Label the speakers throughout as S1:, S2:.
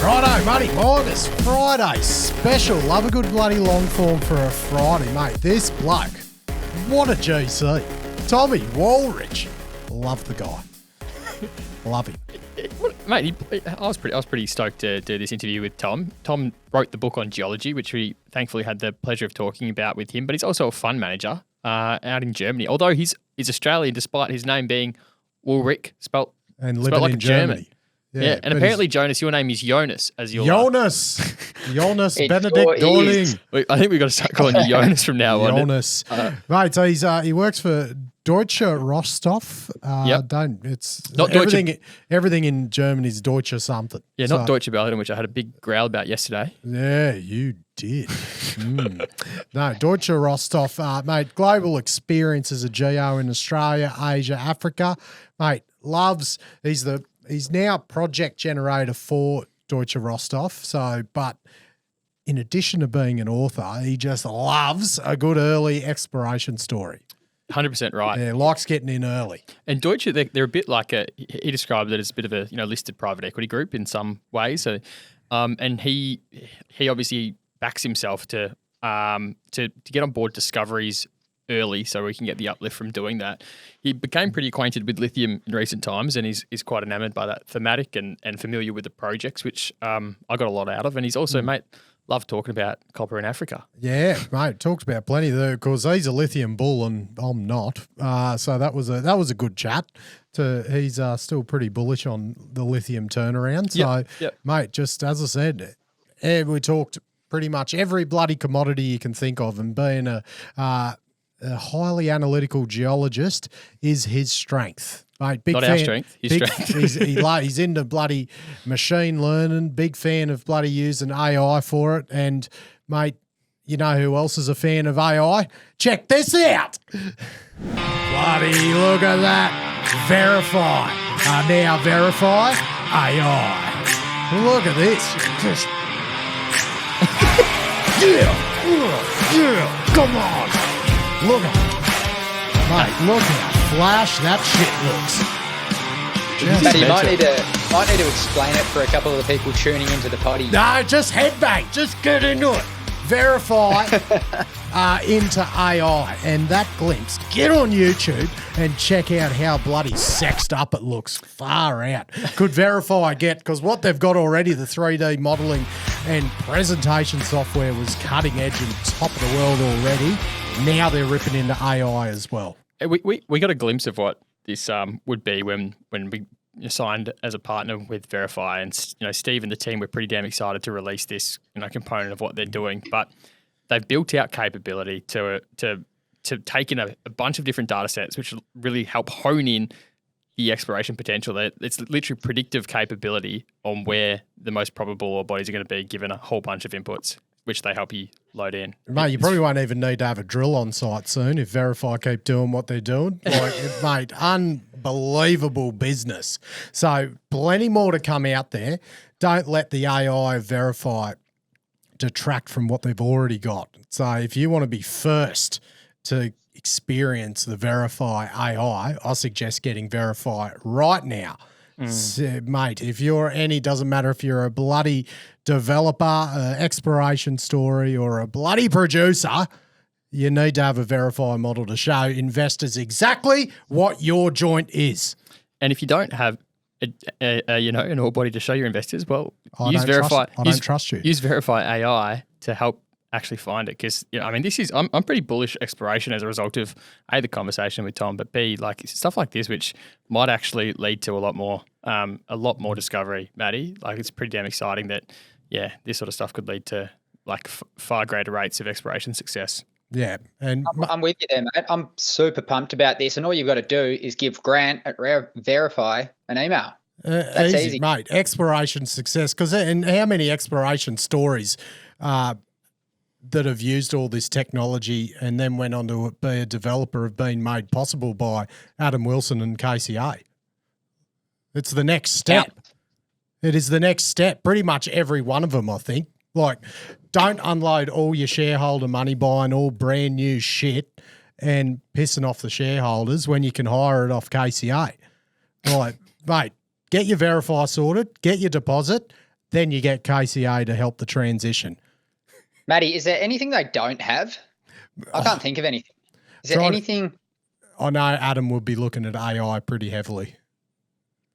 S1: Righto, Muddy August, Friday special. Love a good bloody long form for a Friday, mate. This bloke, what a GC. Tommy Woolrych. Love the guy. Love him.
S2: Mate, I was pretty stoked to do this interview with Tom. Tom wrote the book on geology, which we thankfully had the pleasure of talking about with him, but he's also a fund manager out in Germany. Although he's Australian, despite his name being Woolrych, spelled like a German. Yeah, and apparently, Jonas, your name is Jonas, as your
S1: Jonas Benedict Dorling.
S2: I think we've got to start calling you Jonas from now on.
S1: Jonas, mate. So he works for Deutsche Rohstoff. It's
S2: not
S1: everything.
S2: Deutsche.
S1: Everything in Germany is Deutsche something.
S2: Yeah, not Deutsche Berlin, which I had a big growl about yesterday.
S1: Yeah, you did. No, Deutsche Rohstoff, mate. Global experience as a geo in Australia, Asia, Africa, mate. Loves. He's now project generator for Deutsche Rohstoff. So, but in addition to being an author, he just loves a good early exploration story.
S2: 100% right.
S1: Yeah, likes getting in early.
S2: And Deutsche, they're a bit like he described it as a bit of a listed private equity group in some ways. So, and he obviously backs himself to get on board discoveries early, so we can get the uplift from doing that. He became pretty acquainted with lithium in recent times, and is quite enamoured by that thematic and familiar with the projects, which I got a lot out of. And he's also, mate, loved talking about copper in Africa.
S1: Yeah, mate, talked about plenty there because he's a lithium bull and I'm not. So that was a good chat. He's still pretty bullish on the lithium turnaround. So, mate, just as I said, we talked pretty much every bloody commodity you can think of, and being a highly analytical geologist is his strength. Mate, big
S2: Not
S1: fan.
S2: our strength, his strength.
S1: He's into bloody machine learning, big fan of bloody using AI for it. And, mate, you know who else is a fan of AI? Check this out. Bloody look at that. VRIFY. Now VRIFY AI. Look at this. Just yeah, come on. Look at it. Mate, look how flash that shit looks.
S3: But you might need to explain it for a couple of the people tuning into the potty.
S1: No, just headbang. Just get into it. VRIFY into AI. And that glimpse, get on YouTube and check out how bloody sexed up it looks. Far out. Could VRIFY get, because what they've got already, the 3D modelling and presentation software was cutting edge and top of the world already. Now they're ripping into AI as well.
S2: We got a glimpse of what this would be when we signed as a partner with VRIFY, and Steve and the team were pretty damn excited to release this component of what they're doing. But they've built out capability to take in a bunch of different data sets, which really help hone in the exploration potential. It's literally predictive capability on where the most probable ore bodies are going to be, given a whole bunch of inputs, which they help you load in.
S1: Mate, you probably won't even need to have a drill on site soon if VRIFY keep doing what they're doing. Mate, unbelievable business. So plenty more to come out there. Don't let the AI of VRIFY detract from what they've already got. So if you want to be first to experience the VRIFY AI, I suggest getting VRIFY right now. So, mate, if you're doesn't matter if you're a bloody developer, exploration story, or a bloody producer, you need to have a VRIFY model to show investors exactly what your joint is.
S2: And if you don't have an ore body to show your investors, well,
S1: I don't trust you.
S2: Use VRIFY AI to help actually find it, because I'm pretty bullish exploration as a result of A, the conversation with Tom, but B, like stuff like this, which might actually lead to a lot more discovery, Matty. Like, it's pretty damn exciting that this sort of stuff could lead to like far greater rates of exploration success.
S1: Yeah, and
S3: I'm with you there, mate. I'm super pumped about this, and all you've got to do is give Grant at VRIFY an email. That's easy,
S1: mate. Exploration success, and how many exploration stories that have used all this technology and then went on to be a developer have been made possible by Adam Wilson and KCA. It's the next step. It is the next step. Pretty much every one of them, I think. Like, don't unload all your shareholder money buying all brand new shit and pissing off the shareholders when you can hire it off KCA. Like, mate, get your VRIFY sorted, get your deposit, then you get KCA to help the transition.
S3: Matty, is there anything they don't have? I can't think of anything. Is there anything?
S1: I know Adam would be looking at AI pretty heavily.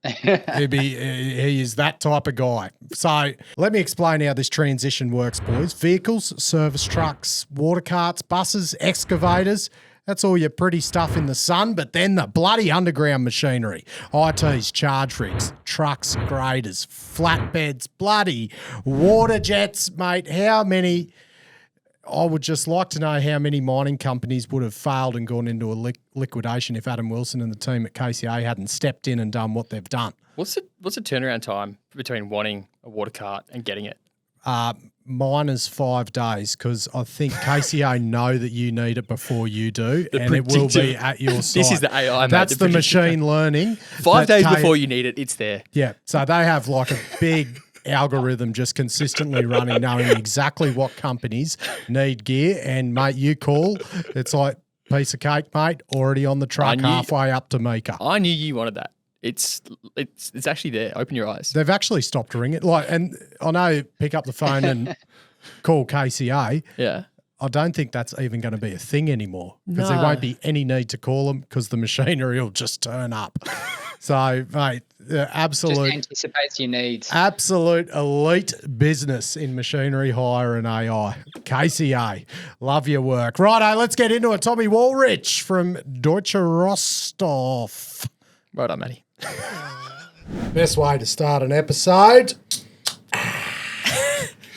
S1: He is that type of guy. So let me explain how this transition works, boys. Vehicles, service trucks, water carts, buses, excavators. That's all your pretty stuff in the sun, but then the bloody underground machinery. ITs, charge rigs, trucks, graders, flatbeds, bloody water jets, mate. How many... I would just like to know how many mining companies would have failed and gone into a liquidation if Adam Wilson and the team at KCA hadn't stepped in and done what they've done.
S2: What's the turnaround time between wanting a water cart and getting it?
S1: Mine is 5 days because I think KCA know that you need it before you do, and it will be at your site.
S2: This is the AI, mate.
S1: That's the machine learning.
S2: 5 days before you need it, it's there.
S1: Yeah, so they have like a big algorithm just consistently running, knowing exactly what companies need gear. And, mate, you call, it's like piece of cake, mate, already on the truck halfway up to Mika.
S2: I knew you wanted that. It's actually there. Open your eyes.
S1: They've actually stopped ringing. And I know pick up the phone and call KCA.
S2: Yeah.
S1: I don't think that's even going to be a thing anymore because there won't be any need to call them because the machinery will just turn up. So, mate, absolute...
S3: Just anticipates your needs.
S1: Absolute elite business in machinery hire and AI. KCA, love your work. Righto, let's get into it. Tommy Woolrych from Deutsche Rohstoff.
S2: Right on, Matty.
S1: Best way to start an episode.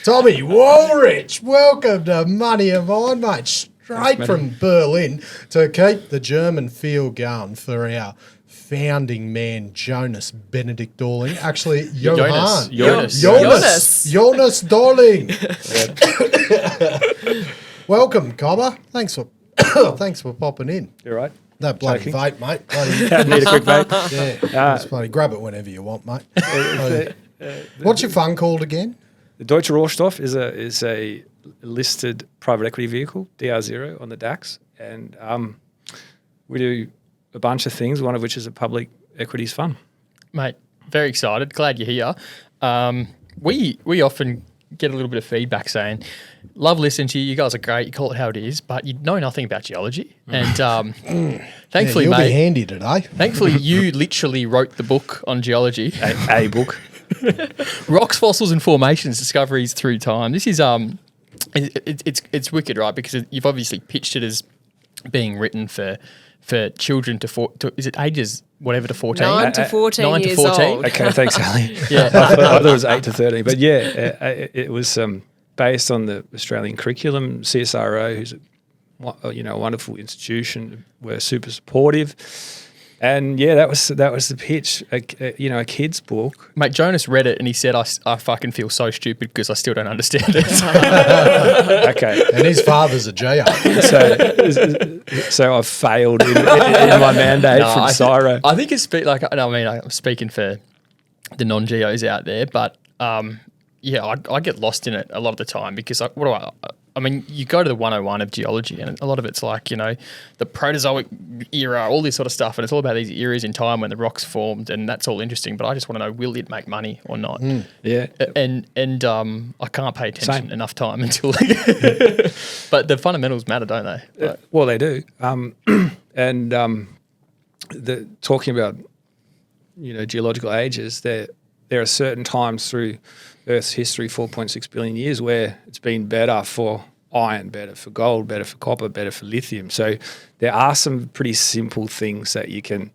S1: Tommy Woolrych, welcome to Money of Mine, mate. Straight from Berlin to keep the German feel going for our founding man, Jonas Benedict Dorling. Actually, Jonas Dorling. Welcome, Cobber. Thanks for popping in.
S4: You're right.
S1: That bloody vape, mate.
S4: Need a quick vape.
S1: Yeah, just bloody grab it whenever you want, mate. What's your fund called again?
S4: The Deutsche Rohstoff is a listed private equity vehicle, DR0 on the DAX, and we do a bunch of things, one of which is a public equities fund.
S2: Mate, very excited. Glad you're here. We often get a little bit of feedback saying, love listening to you. You guys are great. You call it how it is, but you know nothing about geology. And thankfully,
S1: you'll
S2: mate,
S1: be handy today.
S2: Thankfully, you literally wrote the book on geology.
S4: A book.
S2: Rocks, fossils, and formations: discoveries through time. This is it's wicked, right? Because you've obviously pitched it as being written for children to is it ages whatever to 14?
S5: 9 to 14 years old.
S4: Okay, thanks, Ali.
S2: Yeah,
S4: I thought it was 8 to 13, but yeah, it was based on the Australian curriculum. CSIRO, who's a wonderful institution, were super supportive. And yeah, that was the pitch. A kid's book.
S2: Mate, Jonas read it and he said, "I fucking feel so stupid because I still don't understand it."
S4: Okay,
S1: and his father's a geo.
S4: So I've failed in my mandate from CSIRO.
S2: I think it's I'm speaking for the non-geos out there, but I get lost in it a lot of the time because you go to the 101 of geology and a lot of it's like, the Proterozoic era, all this sort of stuff. And it's all about these eras in time when the rocks formed and that's all interesting. But I just want to know, will it make money or not?
S4: Yeah.
S2: And I can't pay attention enough time until but the fundamentals matter, don't they?
S4: Well, they do. Talking about, geological ages, there are certain times through Earth's history, 4.6 billion years, where it's been better for iron, better for gold, better for copper, better for lithium. So there are some pretty simple things that you can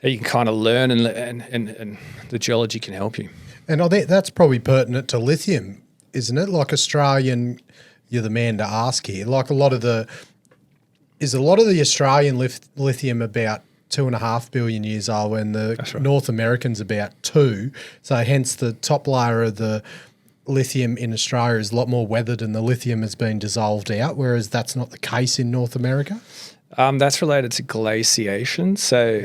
S4: kind of learn, and the geology can help you.
S1: And I think that's probably pertinent to lithium, isn't it? Like Australian, you're the man to ask here. Like a lot of the Australian lithium about 2.5 billion years old when the North American's about 2. So hence the top layer of the lithium in Australia is a lot more weathered and the lithium has been dissolved out, whereas that's not the case in North America?
S4: That's related to glaciation. So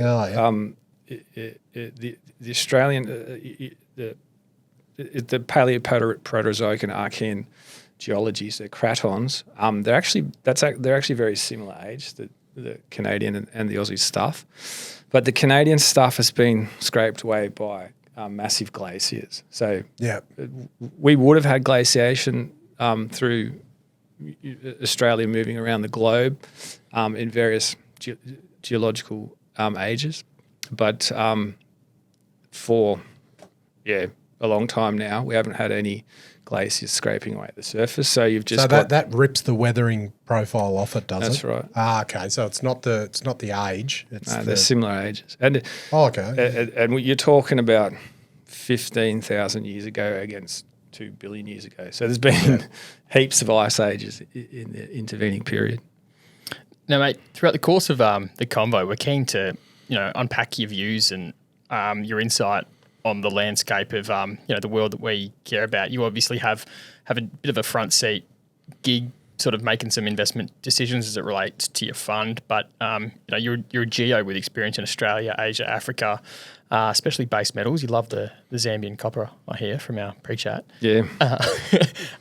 S4: the Australian, the Paleoproterozoic and Archean geologies, they're cratons. They're actually very similar age, the Canadian and the Aussie stuff. But the Canadian stuff has been scraped away by massive glaciers. So
S1: Yeah.
S4: we would have had glaciation through Australia moving around the globe in various geological ages. But for a long time now, we haven't had any glaciers scraping away at the surface. So you've just
S1: that rips the weathering profile off it, does it?
S4: That's right.
S1: Okay. So it's not the age. It's
S4: they're similar ages. And
S1: okay.
S4: and you're talking about 15,000 years ago against 2 billion years ago. So there's been heaps of ice ages in the intervening period.
S2: Now, mate, throughout the course of the convo, we're keen to unpack your views and your insight on the landscape of the world that we care about. You obviously have a bit of a front seat gig, sort of making some investment decisions as it relates to your fund. But you're a geo with experience in Australia, Asia, Africa, especially base metals. You love the Zambian copper, I hear from our pre-chat.
S4: Yeah.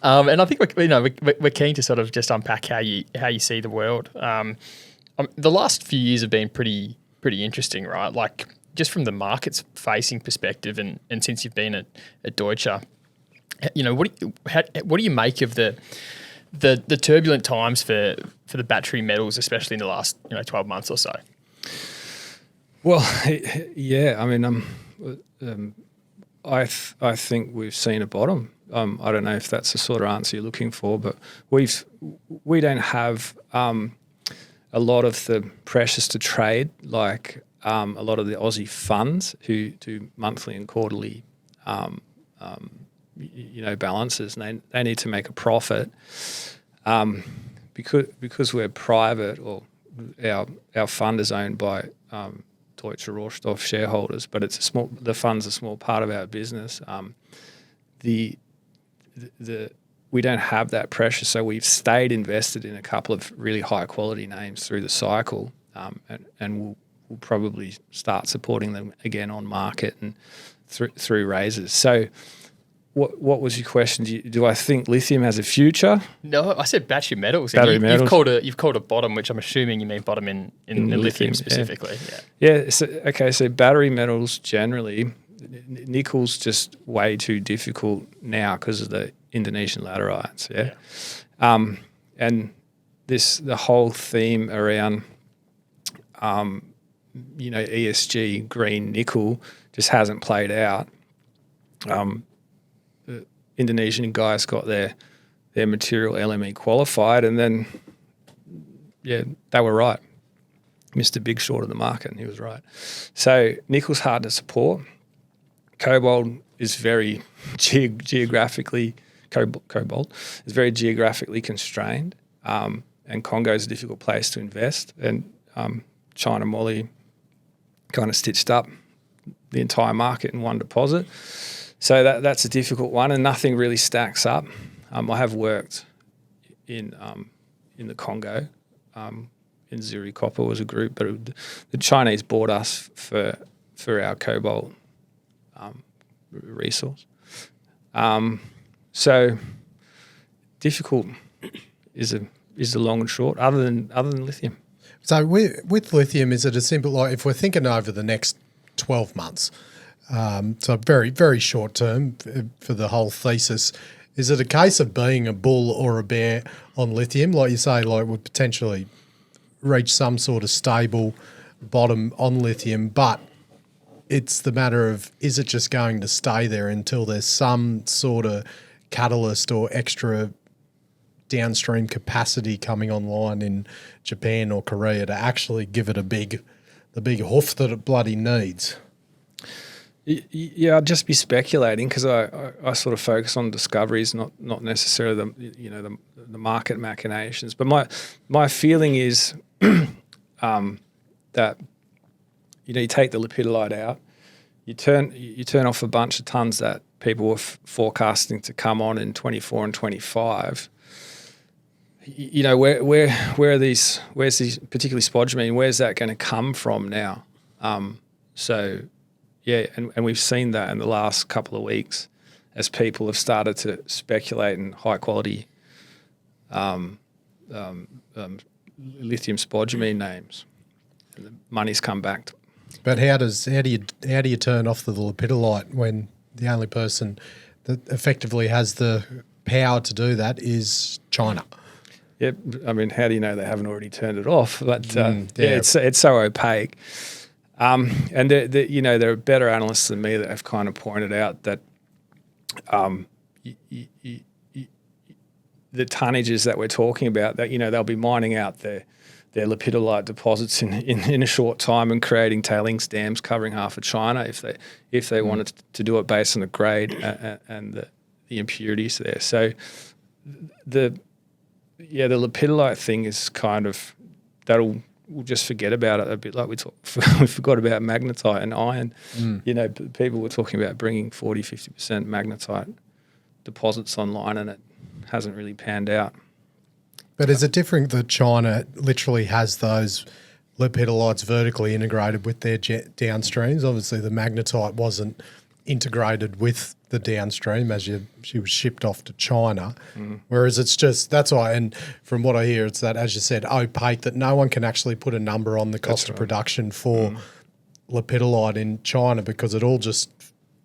S2: And I think we're keen to sort of just unpack how you see the world. The last few years have been pretty interesting, right? Like just from the markets facing perspective, and since you've been at Deutsche, what do you make of the turbulent times for the battery metals, especially in the last 12 months or so?
S4: Well, yeah. I mean, I think we've seen a bottom. I don't know if that's the sort of answer you're looking for, but we don't have a lot of the pressures to trade like a lot of the Aussie funds who do monthly and quarterly balances, and they need to make a profit because we're private, or our fund is owned by Deutsche Rohstoff shareholders, but the fund's a small part of our business. We don't have that pressure, so we've stayed invested in a couple of really high quality names through the cycle, and we'll probably start supporting them again on market and through raises. So what was your question? Do I think lithium has a future?
S2: No, I said battery metals.
S4: Metals.
S2: You've called a bottom, which I'm assuming you mean bottom in the lithium specifically.
S4: Yeah. So battery metals generally, nickel's just way too difficult now because of the Indonesian laterites. Yeah. And the whole theme around ESG green nickel just hasn't played out. The Indonesian guys got their material LME qualified, and then they were right. Mr. Big Short of the market, and he was right. So nickel's hard to support. Cobalt is very geographically constrained, and Congo is a difficult place to invest, and China Moly kind of stitched up the entire market in one deposit. So that's a difficult one, and nothing really stacks up. I have worked in the Congo. In Zuri Copper was a group, but the Chinese bought us for our cobalt resource. So difficult is the long and short. Other than lithium.
S1: So with lithium, is it a simple, like if we're thinking over the next 12 months, so very, very short term for the whole thesis, is it a case of being a bull or a bear on lithium? Like you say, like would potentially reach some sort of stable bottom on lithium, but it's the matter of, is it just going to stay there until there's some sort of catalyst or extra downstream capacity coming online in Japan or Korea to actually give it the big hoof that it bloody needs?
S4: Yeah, I'd just be speculating because I sort of focus on discoveries, not necessarily the market machinations. But my feeling is that you take the lepidolite out, you turn off a bunch of tons that people were forecasting to come on in 24 and 25. Where's these particularly spodumene? Where's that going to come from now? And we've seen that in the last couple of weeks as people have started to speculate in high quality lithium spodumene names. And the money's come back
S1: But how do you turn off the lepidolite when the only person that effectively has the power to do that is China?
S4: Yeah, I mean, how do you know they haven't already turned it off? But it's so opaque. And there are better analysts than me that have kind of pointed out that the tonnages that we're talking about, that they'll be mining out their lepidolite deposits in a short time and creating tailings dams covering half of China if they wanted to do it based on the grade and the impurities there. So the lepidolite thing is kind of we'll just forget about it a bit, like we forgot about magnetite and iron. People were talking about bringing 40-50% magnetite deposits online, and it hasn't really panned out.
S1: But is it different that China literally has those lepidolites vertically integrated with their downstreams? Obviously, the magnetite wasn't integrated with the downstream as she was shipped off to China. Whereas it's just, that's why, and from what I hear, it's that, as you said, opaque, that no one can actually put a number on the cost of production for lepidolite in China, because it all just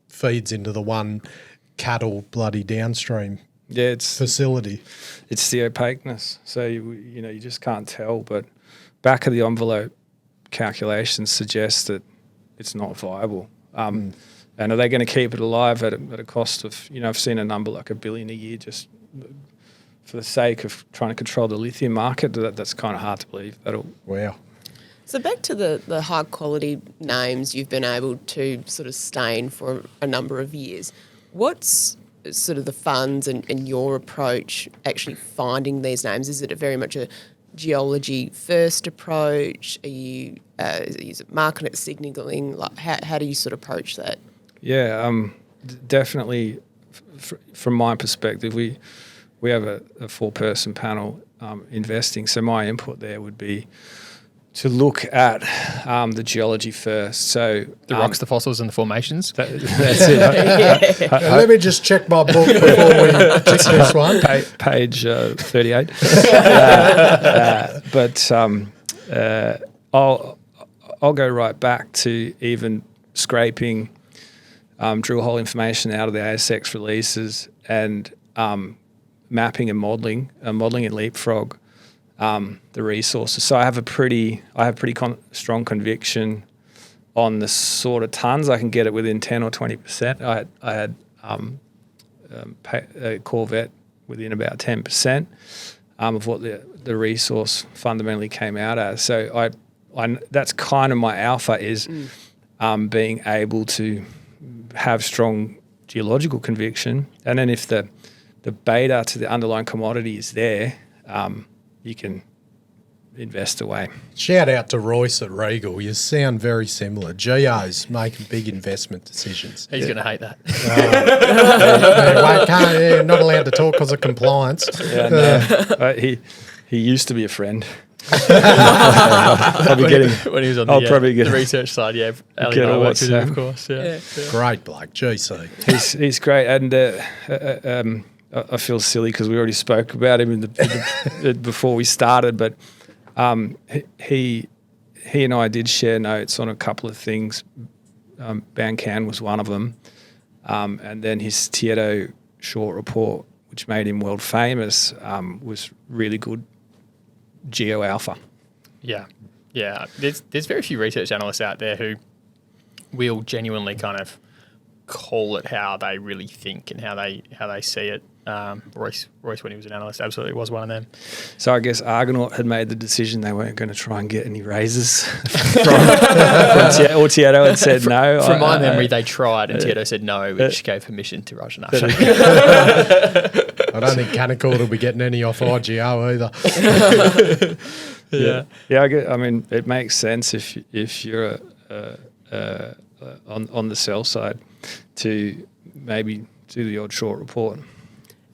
S1: feeds into the one cattle bloody downstream facility.
S4: It's the opaqueness. So you just can't tell, but back of the envelope calculations suggest that it's not viable. And are they going to keep it alive at a cost of, I've seen a number like $1 billion a year just for the sake of trying to control the lithium market? That's kind of hard to believe.
S1: Wow.
S5: So back to the high quality names you've been able to sort of sustain for a number of years. What's sort of the funds and your approach actually finding these names? Is it very much a geology-first approach? Is it market signalling? Like how do you sort of approach that?
S4: Yeah, definitely. From my perspective, we have a 4-person panel investing. So my input there would be to look at the geology first. So
S2: the rocks, the fossils, and the formations.
S4: That's it.
S1: Let me just check my book before we check this one.
S4: Page 38. But I'll go right back to even scraping drill hole information out of the ASX releases and mapping and modelling in Leapfrog the resources. So I have pretty strong conviction on the sort of tons. I can get it within 10 or 20%. I had Corvette within about 10% of what the resource fundamentally came out as. So I that's kind of my alpha is being able to have strong geological conviction, and then if the beta to the underlying commodity is there, you can invest away.
S1: Shout out to Royce at Regal. You sound very similar. Geo's making big investment decisions.
S2: He's going to hate that.
S1: Not allowed to talk because of compliance.
S4: He used to be a friend. I'll be getting
S2: when he was on the research side. Yeah, Ali and I worked with him, of course. Yeah.
S1: Great bloke, GC.
S4: He's great, and I feel silly because we already spoke about him before we started. But he and I did share notes on a couple of things. Bancan was one of them, and then his Tieto short report, which made him world famous, was really good. Geo alpha.
S2: Yeah. There's very few research analysts out there who will genuinely kind of call it how they really think and how they see it. Royce, when he was an analyst, absolutely was one of them.
S4: So I guess Argonaut had made the decision they weren't going to try and get any raises from Tieto and said no.
S2: From my memory, they tried and Tieto said no, which gave permission to Rajanath.
S1: I don't think Canaccord will be getting any off IGO either.
S4: Yeah. I mean, it makes sense if you're on the sell side to maybe do the odd short report.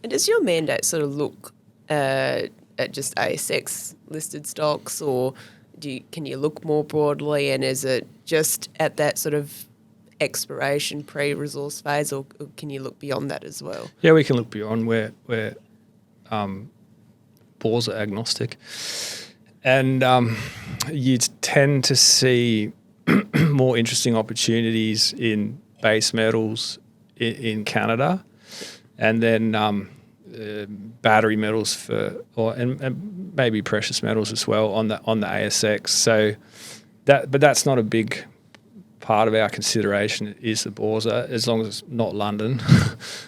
S5: And does your mandate sort of look at just ASX listed stocks, or can you look more broadly? And is it just at that sort of exploration pre-resource phase, or can you look beyond that as well?
S4: Yeah, we can look beyond where boards are agnostic, and you tend to see more interesting opportunities in base metals in Canada, and then battery metals and maybe precious metals as well on the ASX. So but that's not a big part of our consideration is the Borsa, as long as it's not London.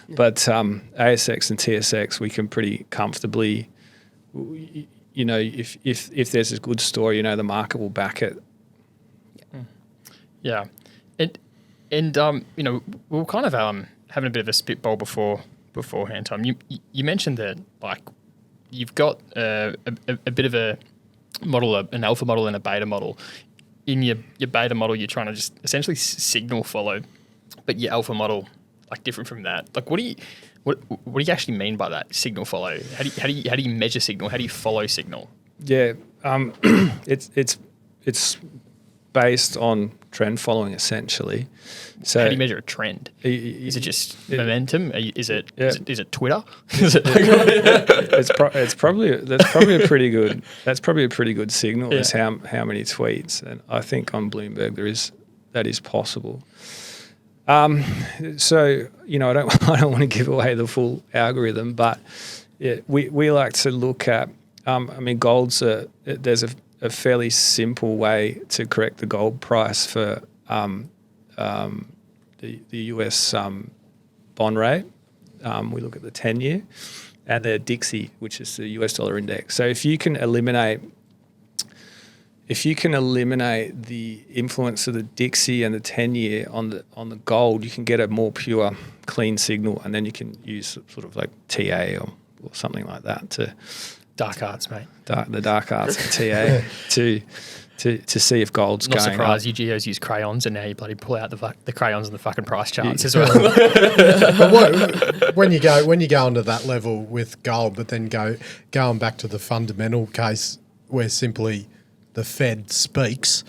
S4: But ASX and TSX, we can pretty comfortably, if there's a good story, the market will back it.
S2: Yeah, and we were kind of having a bit of a spitball beforehand, Tom. You mentioned that you've got a bit of a model, an alpha model and a beta model. In your beta model, you're trying to just essentially signal follow, but your alpha model, different from that. What do you actually mean by that? Signal follow. How do you measure signal? How do you follow signal?
S4: Yeah, it's based on trend following essentially. So
S2: how do you measure a trend? Is it just momentum? Is it Twitter?
S4: That's probably a pretty good signal. Is how many tweets, and I think on Bloomberg that is possible. So I don't want to give away the full algorithm, but we like to look at. Gold's there's a fairly simple way to correct the gold price for the US bond rate. We look at the 10-year and the Dixie, which is the US dollar index. So if you can eliminate the influence of the Dixie and the 10-year on the gold, you can get a more pure, clean signal, and then you can use sort of like TA or something like that to
S2: dark arts, mate.
S4: The dark arts of TA to see if gold's
S2: not
S4: going up.
S2: Not surprised you geos use crayons, and now you bloody pull out the crayons and the fucking price charts as well.
S1: But when you go onto that level with gold, but then going back to the fundamental case where simply the Fed speaks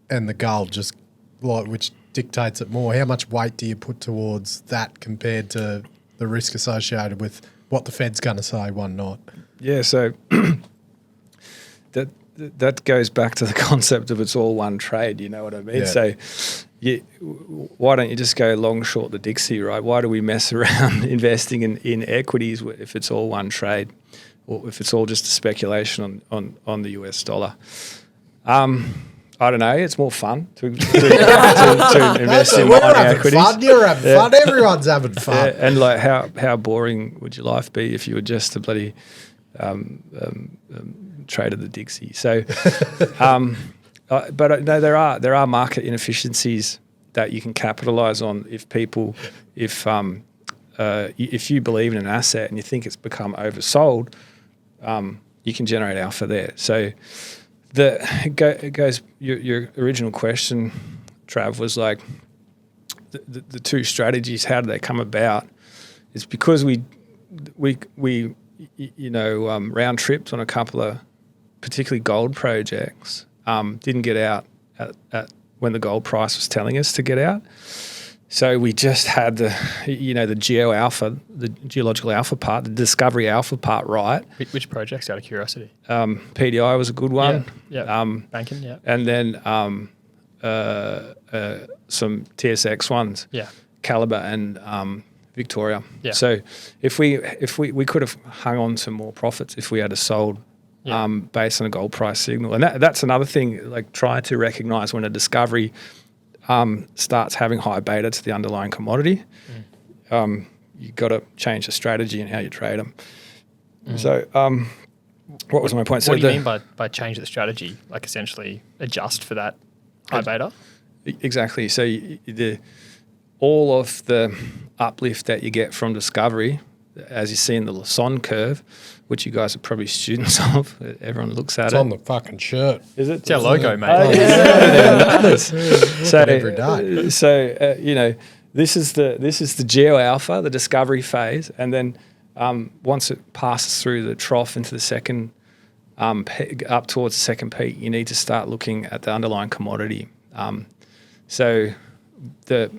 S1: and the gold just which dictates it more, how much weight do you put towards that compared to the risk associated with what the Fed's going to say one night?
S4: Yeah, so that goes back to the concept of it's all one trade, you know what I mean?
S1: Yeah.
S4: So why don't you just go long short the Dixie, right? Why do we mess around investing in equities if it's all one trade, or if it's all just a speculation on the US dollar? I don't know. It's more fun to invest in mining equities.
S1: Fun. You're having fun. Everyone's having fun.
S4: Yeah, and how boring would your life be if you were just a bloody traded the Dixie? So, but no, there are market inefficiencies that you can capitalize on if you believe in an asset and you think it's become oversold, you can generate alpha there. So it goes. Your original question, Trav, was like the two strategies. How do they come about? It's because we round tripped on a couple of particularly gold projects. Didn't get out at when the gold price was telling us to get out. So we just had the geological alpha part, the discovery alpha part right.
S2: Which projects, out of curiosity?
S4: PDI was a good one.
S2: Yeah. Banking, yeah.
S4: And then some TSX ones.
S2: Yeah.
S4: Calibre and Victoria.
S2: Yeah.
S4: So if we could have hung on to more profits if we had sold based on a gold price signal. And that's another thing, like try to recognise when a discovery starts having high beta to the underlying commodity. You've got to change the strategy and how you trade them. So what was my point?
S2: What do you mean by change the strategy? Like essentially adjust for that high beta?
S4: Exactly. So all of the uplift that you get from discovery, as you see in the Lassonde curve, which you guys are probably students of, everyone looks at
S1: It's on the fucking shirt.
S4: Is it?
S2: It's our logo, mate.
S1: So every day.
S4: So this is the geo alpha, the discovery phase, and then once it passes through the trough into the second up towards the second peak, you need to start looking at the underlying commodity. So the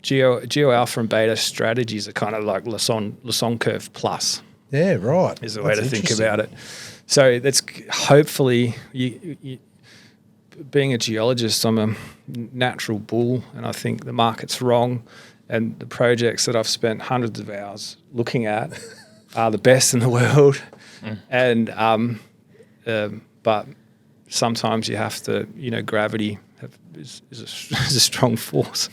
S4: geo alpha and beta strategies are kind of like Lassonde curve plus.
S1: Yeah, right.
S4: Is the way to think about it. So that's hopefully being a geologist, I'm a natural bull, and I think the market's wrong, and the projects that I've spent hundreds of hours looking at are the best in the world. And but sometimes you have to, gravity is a strong force.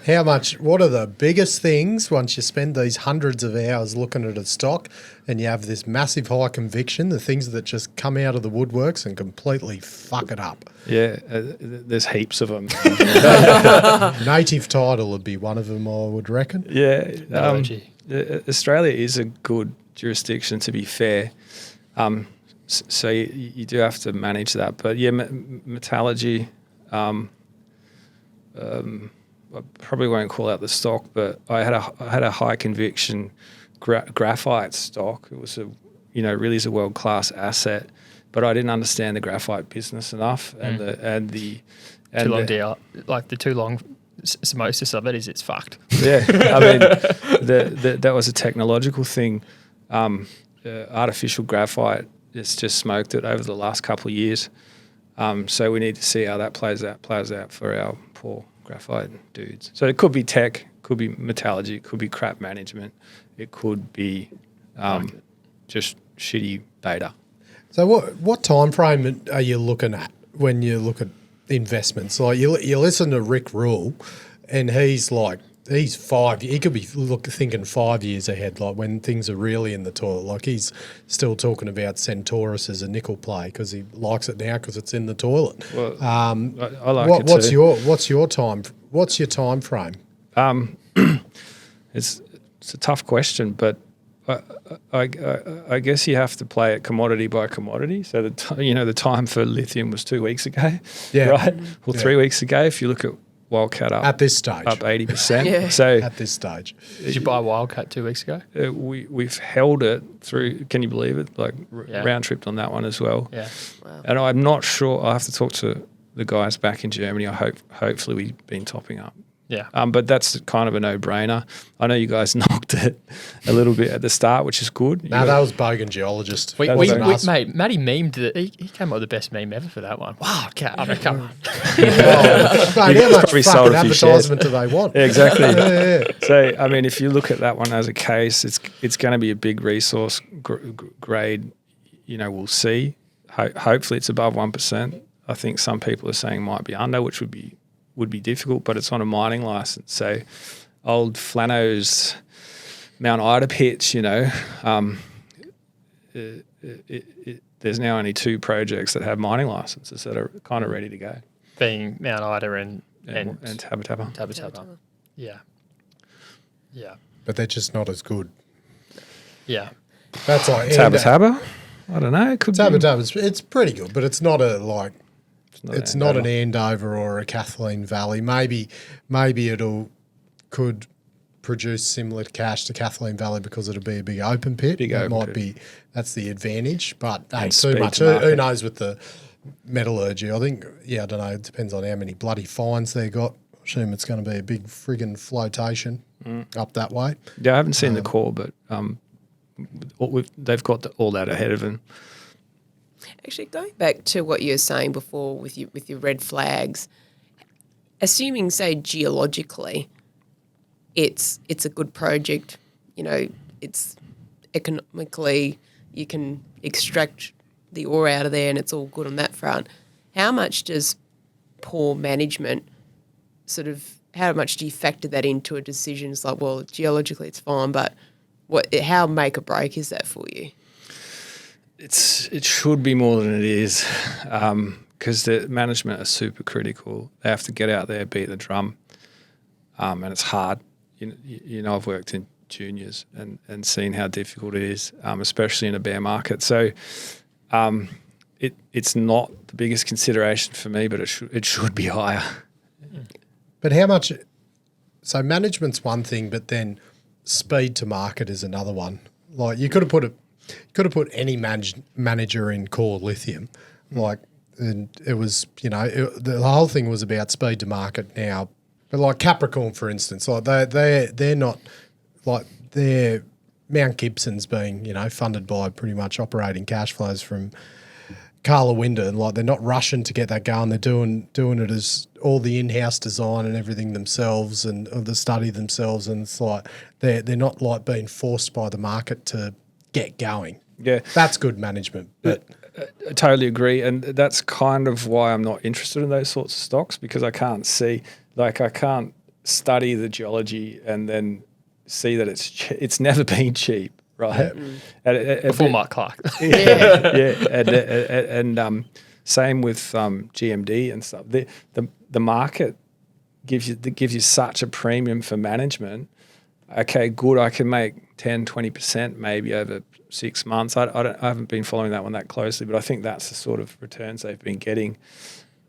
S1: What are the biggest things once you spend these hundreds of hours looking at a stock and you have this massive high conviction, the things that just come out of the woodworks and completely fuck it up?
S4: Yeah, there's heaps of them.
S1: Native title would be one of them, I would reckon.
S4: Yeah. Australia is a good jurisdiction, to be fair. So you do have to manage that. But yeah, metallurgy, I probably won't call out the stock, but I had a high conviction graphite stock. It was really is a world class asset, but I didn't understand the graphite business enough, and the
S2: too long DL, like the too long osmosis of it is it's fucked.
S4: Yeah, I mean that was a technological thing. Artificial graphite, it's just smoked it over the last couple of years. So we need to see how that plays out for our poor graphite dudes. So it could be tech, could be metallurgy, it could be crap management, it could be just shitty data.
S1: So what time frame are you looking at when you look at investments? Like you listen to Rick Rule, and he's 5. He could be thinking 5 years ahead, like when things are really in the toilet. Like he's still talking about Centaurus as a nickel play because he likes it now because it's in the toilet.
S4: Well, I like it too.
S1: What's your time frame?
S4: It's a tough question, but I guess you have to play it commodity by commodity. So the time for lithium was 2 weeks ago, right? Well, 3 weeks ago, if you look at Wildcat up
S1: at this stage,
S4: up 80%.
S5: Yeah.
S4: So
S1: at this stage,
S2: Did you buy Wildcat 2 weeks ago?
S4: We've held it through. Can you believe it? Round tripped on that one as well.
S2: Yeah.
S5: Wow.
S4: And I'm not sure. I have to talk to the guys back in Germany. Hopefully we've been topping up.
S2: Yeah.
S4: But that's kind of a no-brainer. I know you guys knocked it a little bit at the start, which is good.
S1: No, that was Bogan Geologist.
S2: Mate, Matty memed that he came up with the best meme ever for that one. Wow, I mean, come on.
S1: Mate, how much
S4: probably sold
S1: fucking
S4: a few
S1: advertisement do they want?
S4: Exactly.
S1: Yeah.
S4: So, I mean, if you look at that one as a case, it's going to be a big resource grade. We'll see. Hopefully, it's above 1%. I think some people are saying might be under, which would be difficult, but it's on a mining license. So, old Flano's Mount Ida pits, there's now only 2 projects that have mining licenses that are kind of ready to go.
S2: Being Mount Ida and
S4: Tabba Tabba.
S2: Tabba Tabba. Yeah. Yeah.
S1: But they're just not as good.
S2: Yeah.
S1: That's like
S4: Tabba Tabba? I don't know. It could
S1: Tabba
S4: be.
S1: Tabba's it's pretty good, but it's not a like. It's not an
S4: Andover.
S1: Andover or a Kathleen Valley. Maybe could produce similar cash to Kathleen Valley because it'll be a big open pit. That's the advantage. But hey, too much. Who knows with the metallurgy? I think I don't know. It depends on how many bloody fines they got. I assume it's going to be a big friggin' flotation up that way.
S4: Yeah, I haven't seen the core, but they've got all that ahead of them.
S5: Actually, going back to what you were saying before with your red flags, assuming, say, geologically, it's a good project, it's economically, you can extract the ore out of there and it's all good on that front. How much does poor management how much do you factor that into a decision? It's like, well, geologically it's fine, but how make or break is that for you?
S4: It should be more than it is, because the management are super critical. They have to get out there, beat the drum, and it's hard. I've worked in juniors and seen how difficult it is, especially in a bear market. So it's not the biggest consideration for me, but it should be higher.
S1: But how much? So management's one thing, but then speed to market is another one. Like you could have put any manager in core lithium, and it was the whole thing was about speed to market now. But like Capricorn, for instance, like they're not like they're Mount Gibson's being funded by pretty much operating cash flows from Carla Winder, like they're not rushing to get that going. They're doing it as all the in-house design and everything themselves and the study themselves. And it's like they're not like being forced by the market to get going.
S4: Yeah,
S1: that's good management. But
S4: I totally agree, and that's kind of why I'm not interested in those sorts of stocks, because I can't see, like, I can't study the geology and then see that it's never been cheap, right?
S1: Yeah.
S2: Before Mark Clark.
S4: And same with GMD and stuff. The market gives you such a premium for management. Okay, good, I can make 10, 20% maybe over 6 months. I haven't been following that one that closely, but I think that's the sort of returns they've been getting.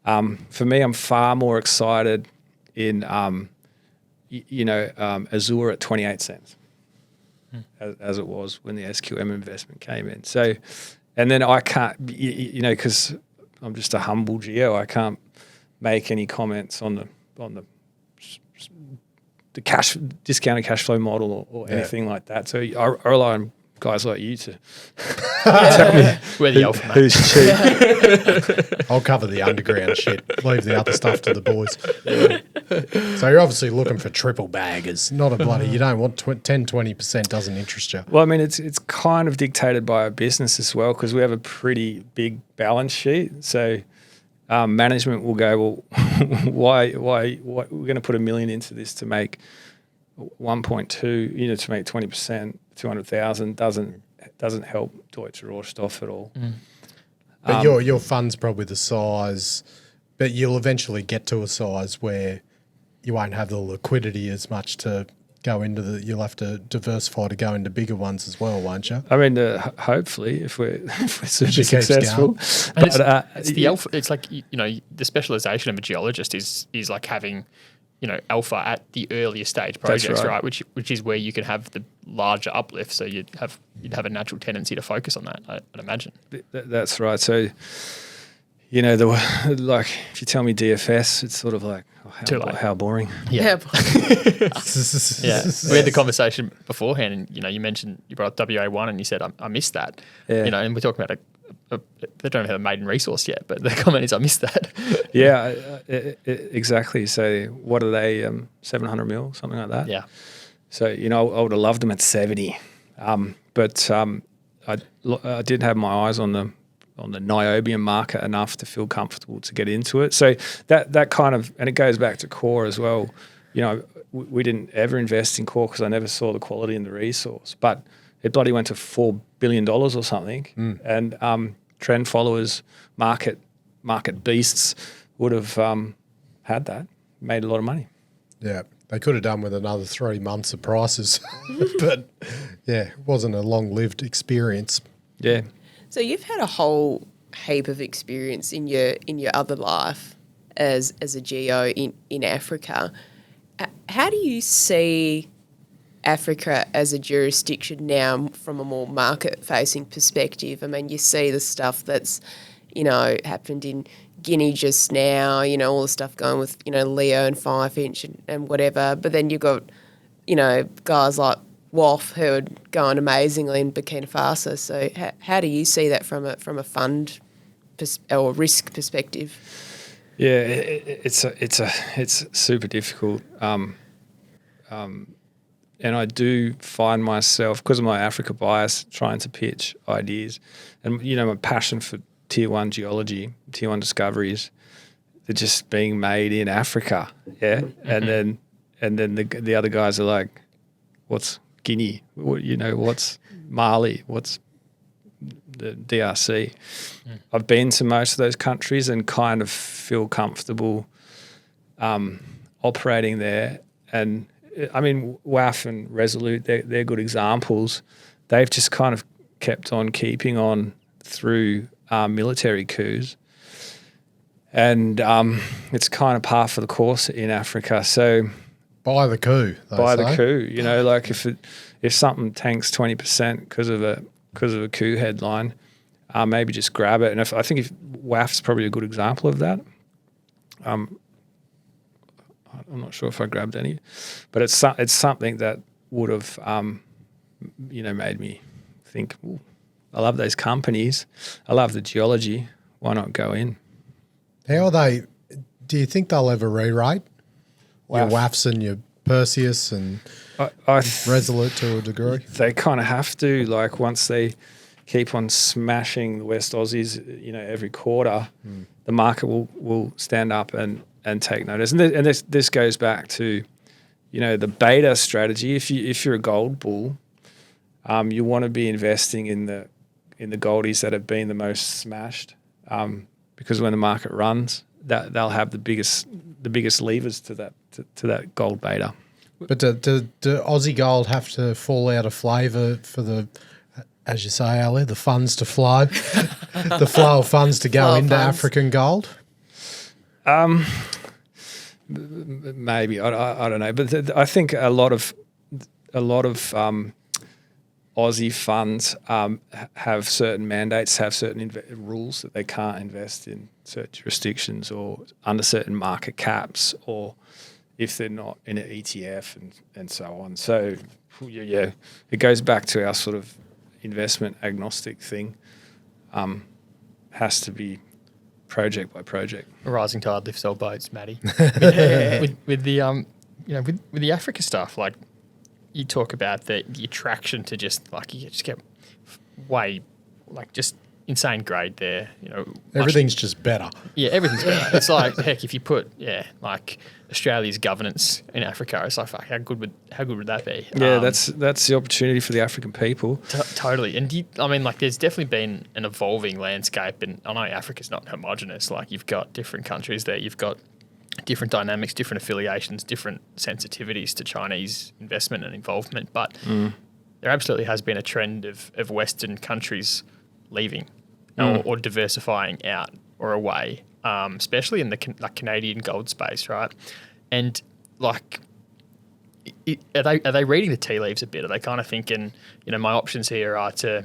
S4: For me, I'm far more excited in, Azure at 28 cents, as it was when the SQM investment came in. So, and then I can't, because I'm just a humble geo, I can't make any comments on the discounted cash flow model or anything like that. So I rely on guys like you to tell me
S2: we're the alpha,
S4: who's cheap.
S1: I'll cover the underground shit. Leave the other stuff to the boys. So you're obviously looking for triple baggers, not a bloody. You don't want 10, 20% doesn't interest you.
S4: Well, I mean, it's kind of dictated by our business as well, because we have a pretty big balance sheet. So management will go, well, why we're going to put $1 million into this to make 1.2, to make 20%, 200,000 doesn't help Deutsche Rohstoff at all.
S1: But your fund's probably the size, but you'll eventually get to a size where you won't have the liquidity as much to go into you'll have to diversify to go into bigger ones as well, won't you?
S4: I mean, hopefully, if we're super successful.
S2: But it's the alpha. It's like, the specialization of a geologist is like having, alpha at the earlier stage projects, right? Which is where you can have the larger uplift. So you'd have a natural tendency to focus on that, I'd imagine.
S4: That's right. So, if you tell me DFS, it's sort of like, how boring.
S2: Yeah. We had the conversation beforehand, and you mentioned, you brought up WA1, and you said I missed that. Yeah. And we're talking about they don't have a maiden resource yet, but the comment is I missed that.
S4: Yeah, exactly. So what are they? 700 mil, something like that.
S2: Yeah.
S4: So I would have loved them at 70, but I did have my eyes on the niobium market enough to feel comfortable to get into it. So that kind of, and it goes back to core as well. We didn't ever invest in core because I never saw the quality in the resource, but it bloody went to $4 billion or something. And trend followers, market beasts would have had that, made a lot of money.
S1: Yeah, they could have done with another 3 months of prices, but yeah, it wasn't a long-lived experience.
S4: Yeah.
S5: So you've had a whole heap of experience in your other life as a geo in Africa. How do you see Africa as a jurisdiction now from a more market-facing perspective? I mean, you see the stuff that's, happened in Guinea just now, all the stuff going with, Leo and 5-inch and whatever. But then you've got, guys like WAF who are going amazingly in Burkina Faso. So how do you see that from a fund or risk perspective?
S4: Yeah, it's super difficult. And I do find myself, because of my Africa bias, trying to pitch ideas. And, my passion for tier 1 geology, tier 1 discoveries, they're just being made in Africa. Yeah. Mm-hmm. And then the other guys are like, what's Guinea? What's Mali? What's the DRC? I've been to most of those countries and kind of feel comfortable operating there. And I mean, WAF and Resolute, they're good examples. They've just kind of kept on keeping on through military coups. And it's kind of par for the course in Africa. So
S1: by the coup,
S4: the coup, if something tanks 20% because of a coup headline, maybe just grab it. And I think if WAF's probably a good example of that. I'm not sure if I grabbed any, but it's something that would have made me think, I love those companies, I love the geology. why not go in?
S1: How are they? Do you think they'll ever re-rate? Your
S4: WAF.
S1: WAFs and your Perseus and Resolute to a degree?
S4: They kind of have to, like, once they keep on smashing the West Aussies, every quarter, the market will stand up and take notice. And this goes back to, the beta strategy. If you're a gold bull, you want to be investing in the goldies that have been the most smashed, because when the market runs, that they'll have the biggest levers to that gold beta.
S1: But do Aussie gold have to fall out of flavour for the, as you say, Ali, the funds to flow, the flow of funds to go into African gold?
S4: Maybe I don't know, but I think a lot of Aussie funds have certain mandates, have certain rules that they can't invest in certain jurisdictions or under certain market caps, or if they're not in an ETF and so on. So, yeah, it goes back to our sort of investment agnostic thing. Has to be project by project.
S2: A rising tide lifts all boats, Matty. with the Africa stuff, like you talk about the attraction to just like you just get way like just insane grade there.
S1: Everything's just better.
S2: Yeah, everything's better. It's like heck, if you put like Australia's governance in Africa, it's like fuck, how good would that be?
S4: Yeah, that's the opportunity for the African people.
S2: Totally. And there's definitely been an evolving landscape, and I know Africa's not homogenous. Like you've got different countries there, you've got different dynamics, different affiliations, different sensitivities to Chinese investment and involvement. But there absolutely has been a trend of Western countries leaving or diversifying out or away, especially in the Canadian gold space, right? And like, are they reading the tea leaves a bit? Are they kind of thinking, my options here are to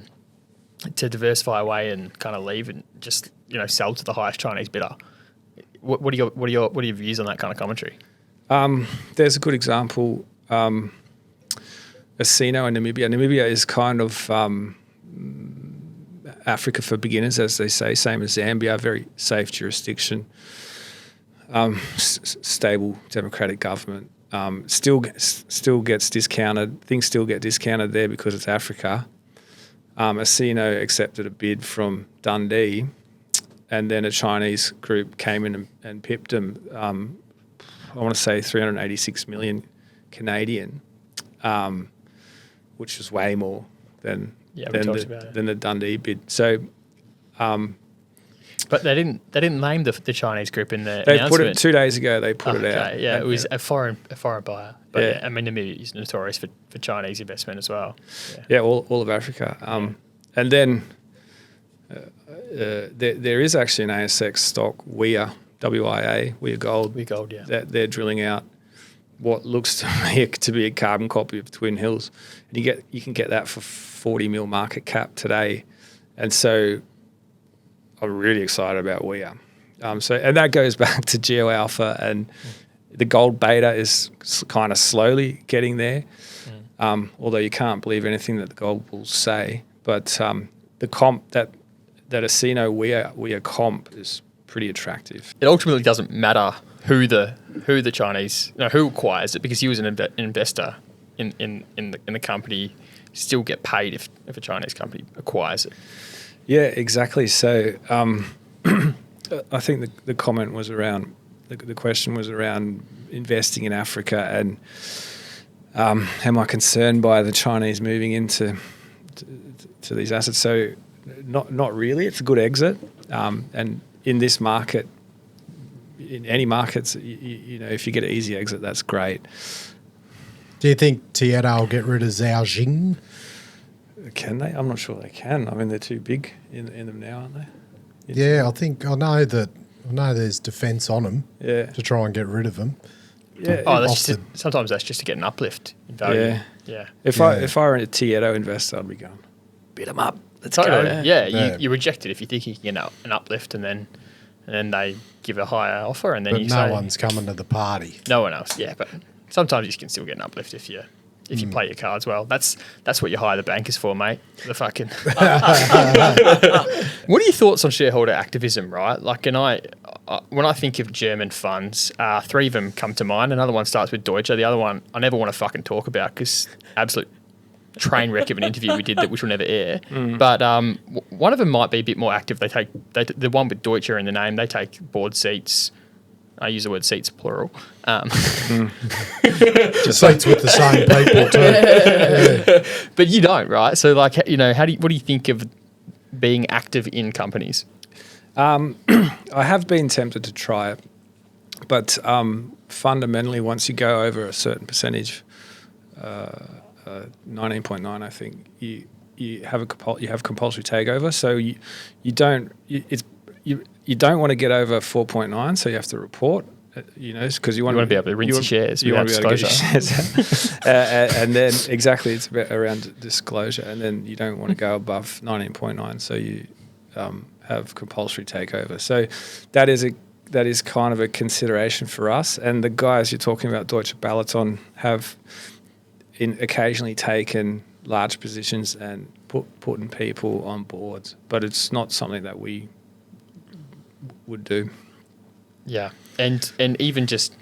S2: diversify away and kind of leave and just sell to the highest Chinese bidder? What are your views on that kind of commentary?
S4: There's a good example. Asino in Namibia. Namibia is kind of Africa for beginners, as they say, same as Zambia, very safe jurisdiction, stable democratic government. Still gets discounted. Things still get discounted there because it's Africa. Asino accepted a bid from Dundee, and then a Chinese group came in and pipped them. I want to say 386 million Canadian, which was way more than the Dundee bid. So,
S2: but they didn't name the Chinese group in the
S4: they
S2: announcement.
S4: put it 2 days ago. They put it out.
S2: Yeah, it was a foreign buyer. But Namibia is notorious for Chinese investment as well.
S4: Yeah, all of Africa. And then there is actually an ASX stock, WIA, WIA, WIA Gold.
S2: WIA Gold, yeah.
S4: That they're drilling out what looks to me to be a carbon copy of Twin Hills, and you can get that for 40 mil market cap today, and so I'm really excited about WIA. And that goes back to Geo Alpha, and the gold beta is kind of slowly getting there. Although you can't believe anything that the gold bulls say, but the comp that Asino WIA comp is pretty attractive.
S2: It ultimately doesn't matter who the Chinese, who acquires it, because you as an investor in the company still get paid if a Chinese company acquires it.
S4: Yeah, exactly. So I think the comment was around, the question was around investing in Africa, and am I concerned by the Chinese moving into to these assets? So not really. It's a good exit, and in this market, in any markets, if you get an easy exit, that's great.
S1: Do you think Tieto will get rid of Zhao Jing?
S4: Can they? I'm not sure they can. I mean, they're too big in them now, aren't they?
S1: Yeah, I know there's defence on them to try and get rid of them.
S4: Yeah.
S2: Sometimes that's just to get an uplift in value.
S4: Yeah. If I were a Tieto investor, I'd be going, bid them up. Let's go.
S2: Yeah. You reject it if you think you can get an uplift, and then they give a higher offer, and then
S1: but no one's coming to the party.
S2: No one else. Yeah, but sometimes you can still get an uplift if you if you play your cards well. That's what you hire the bankers for, mate. The fucking. What are your thoughts on shareholder activism? Right, like, and when I think of German funds, 3 of them come to mind. Another one starts with Deutsche. The other one I never want to fucking talk about because absolute train wreck of an interview we did which will never air. But one of them might be a bit more active. The one with Deutsche in the name. They take board seats. I use the word seats plural.
S1: Just seats with the same people too. Yeah.
S2: But you don't, right? So, like, what do you think of being active in companies?
S4: I have been tempted to try it, but fundamentally, once you go over a certain percentage, 19.9, I think you have compulsory takeover. So you don't want to get over 4.9. So you have to report. Because you want
S2: to be able to rinse your shares.
S4: You want to be able to get your shares out. And then exactly, it's about around disclosure. And then you don't want to go above 19.9. So you have compulsory takeover. So that is kind of a consideration for us. And the guys you're talking about, Deutsche Balaton, have occasionally taken large positions and putting people on boards, but it's not something that we would do.
S2: Yeah, and even just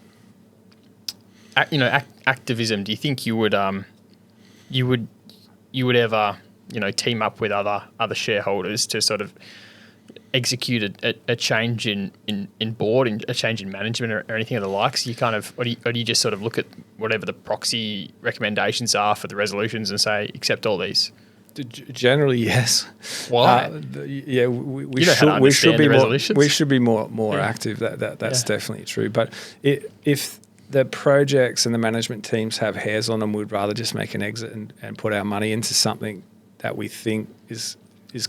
S2: activism. Do you think you would ever team up with other shareholders to sort of execute a change in board and a change in management or anything of the likes? You kind of, or do you just sort of look at whatever the proxy recommendations are for the resolutions and say accept all these?
S4: Generally, yes.
S2: Why?
S4: We should be more active. That's definitely true. But if the projects and the management teams have hairs on them, we'd rather just make an exit and put our money into something that we think is